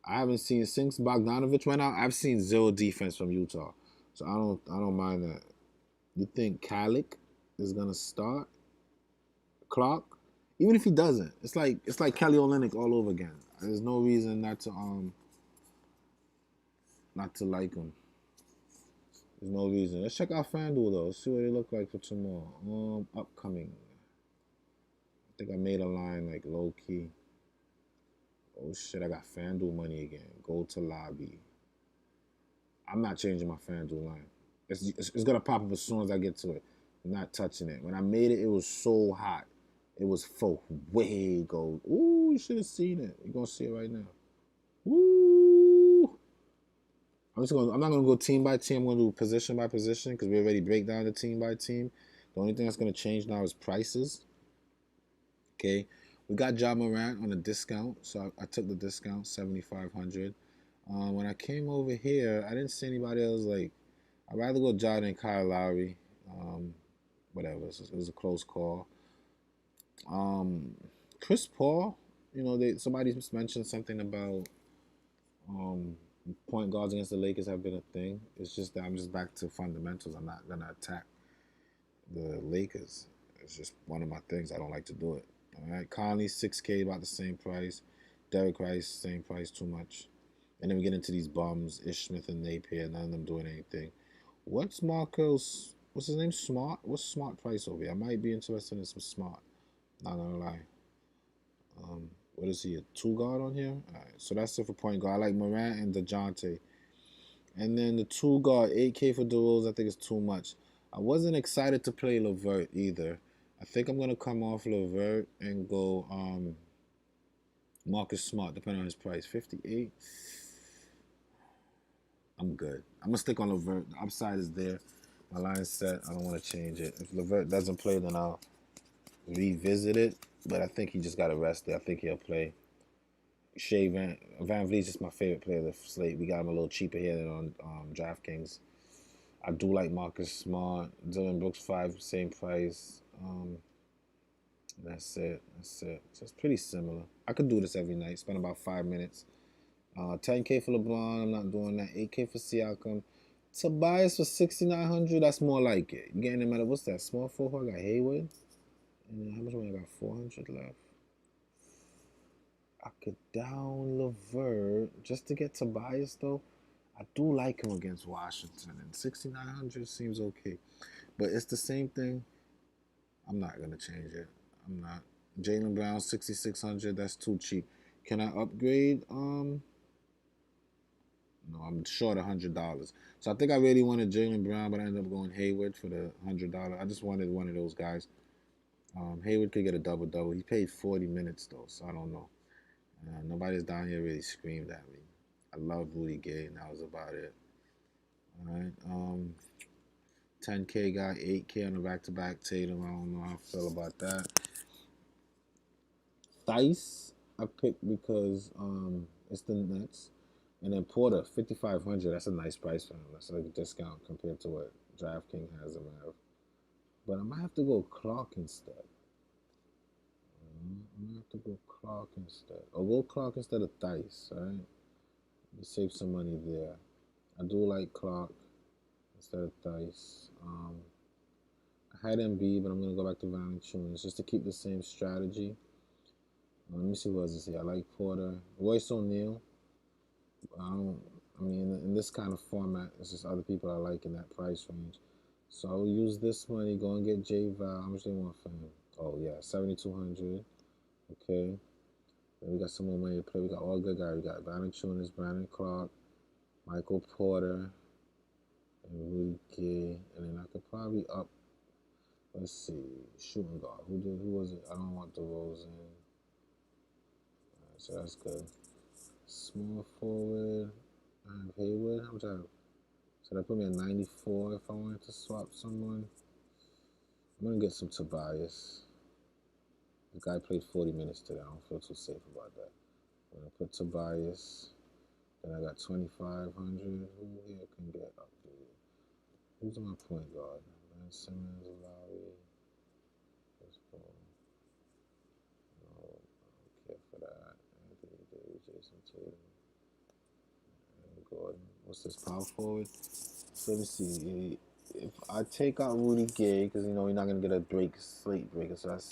S2: I haven't seen since Bogdanovich went out. I've seen 0 defense from Utah, so I don't mind that. You think Kalik is gonna start Clark? Even if he doesn't, it's like Kelly Olynyk all over again. There's no reason not to like him. There's no reason. Let's check out FanDuel though. Let's see what they look like for tomorrow. Upcoming. I think I made a line like low key. Oh shit, I got FanDuel money again. Go to lobby. I'm not changing my FanDuel line. It's gonna pop up as soon as I get to it. I'm not touching it. When I made it, it was so hot. It was for way gold. Ooh, you should have seen it. You're gonna see it right now. Woo! I'm not gonna go team by team. I'm gonna do position by position because we already break down the team by team. The only thing that's gonna change now is prices. Okay, we got Ja Morant on a discount, so I took the discount, $7,500. When I came over here, I didn't see anybody else. Like, I'd rather go Ja than Kyle Lowry. Whatever, it was a close call. Chris Paul, somebody mentioned something about point guards against the Lakers have been a thing. It's just that I'm just back to fundamentals. I'm not gonna attack the Lakers. It's just one of my things. I don't like to do it. All right, Conley 6K, about the same price. Derek Rice, same price, too much. And then we get into these bums, Ish Smith and Napier, none of them doing anything. What's his name? Smart? What's Smart price over here? I might be interested in some Smart. Not gonna lie. What is he, a 2 guard on here? All right, so that's it for point guard. I like Morant and DeJounte. And then the 2 guard, 8K for duels, I think it's too much. I wasn't excited to play LeVert either. I think I'm gonna come off LeVert and go Marcus Smart, depending on his price. 58. I'm good. I'm gonna stick on LeVert. The upside is there. My line's set. I don't want to change it. If LeVert doesn't play, then I'll revisit it. But I think he just got arrested. I think he'll play. Van Vliet's just my favorite player of the slate. We got him a little cheaper here than on Draftkings. I do like Marcus Smart. Dylan Brooks 5, same price. That's it. That's it. So it's pretty similar. I could do this every night. Spend about 5 minutes. 10K for LeBron. I'm not doing that. 8K for Siakam. Tobias for 6,900. That's more like it. You getting him at what's that? Small forward. I got Hayward. And how much money I got? 400 left. I could down Levert just to get Tobias though. I do like him against Washington, and 6,900 seems okay. But it's the same thing. I'm not gonna change it. I'm not. Jaylen Brown 6,600. That's too cheap. Can I upgrade? No, I'm short $100. So I think I really wanted Jaylen Brown, but I ended up going Hayward for the $100. I just wanted one of those guys. Hayward could get a double double. He paid 40 minutes though, so I don't know. Nobody's down here really screamed at me. I love Rudy Gay, and that was about it. All right. 10K guy, 8K on the back-to-back Tatum. I don't know how I feel about that. Thice, I picked because it's the Nets. And then Porter, 5,500. That's a nice price for him. That's like a discount compared to what Draftkings has him at. But I might have to go Clark instead. I might have to go Clark instead. Or go Clark instead of Thice, right? You save some money there. I do like Clark instead of Thice. I had MB, but I'm going to go back to Valanciunas just to keep the same strategy. Let me see who else is here. I like Porter. Royce O'Neal. I mean, in this kind of format, it's just other people I like in that price range. So I'll use this money, go and get J Val. How much they want for him? Oh, yeah, 7,200. Okay. Then we got some more money to play. We got all good guys. We got Valanciunas, Brandon Clark, Michael Porter, and Rudy Gay. And then I could probably up, let's see, shooting guard. Who was it? I don't want the Rose in. Alright, so that's good. Small forward. I have Hayward. How much I have? So that put me at 94 if I wanted to swap someone. I'm going to get some Tobias. The guy played 40 minutes today. I don't feel too safe about that. I'm going to put Tobias. Then I got 2,500. Who here can get updated? Who's my point guard? Ben Simmons, Lowry. Chris Paul. No, I don't care for that. Anthony Davis, Jason Tatum. Gordon. What's this, power forward? So let me see. If I take out Rudy Gay, because you know you're not gonna get a slate breaker, so that's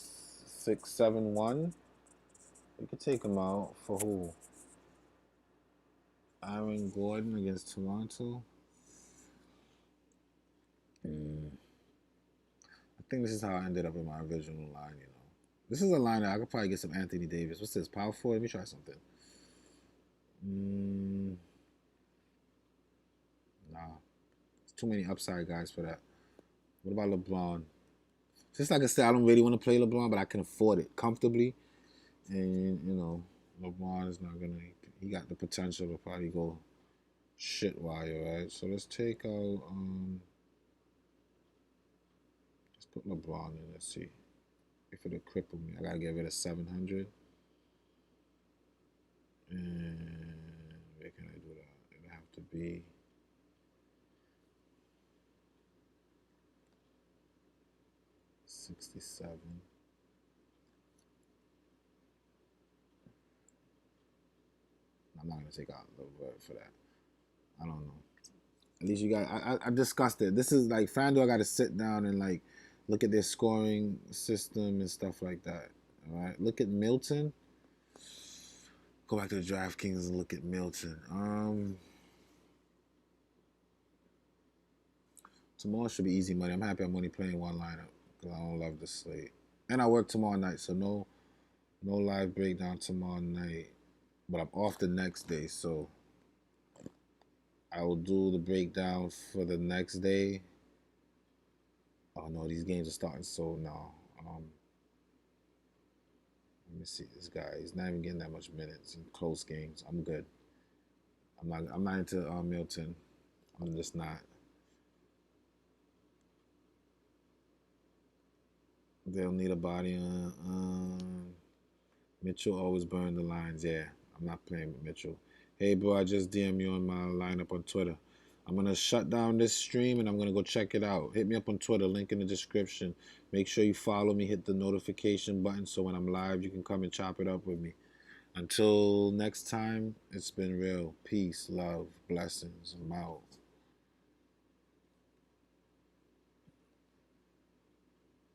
S2: 6-7-1. You could take him out for who? Aaron Gordon against Toronto. I think this is how I ended up in my original line. You know, this is a line that I could probably get some Anthony Davis. What's this, power forward? Let me try something. Nah, it's too many upside guys for that. What about LeBron? Just like I said, I don't really want to play LeBron, but I can afford it comfortably. And, you know, LeBron is not going to, he got the potential to probably go shit wire, right? So let's take out, let's put LeBron in. Let's see if it'll cripple me. I got to get rid of 700. And where can I do that? It'll have to be 67. I'm not gonna take out the word for that. I don't know. At least you got. I discussed it. This is like FanDuel. I got to sit down and like look at their scoring system and stuff like that. All right. Look at Milton. Go back to the Draftkings and look at Milton. Tomorrow should be easy money. I'm happy I'm only playing one lineup because I don't love the slate. And I work tomorrow night, so no live breakdown tomorrow night. But I'm off the next day, so I will do the breakdown for the next day. Oh no, these games are starting so now. Let me see this guy. He's not even getting that much minutes in close games. I'm good. I'm not into Milton. I'm just not. They'll need a body on. Mitchell always burned the lines. Yeah, I'm not playing with Mitchell. Hey, bro, I just DM you on my lineup on Twitter. I'm going to shut down this stream and I'm going to go check it out. Hit me up on Twitter, link in the description. Make sure you follow me, hit the notification button so when I'm live, you can come and chop it up with me. Until next time, it's been real. Peace, love, blessings. I'm out.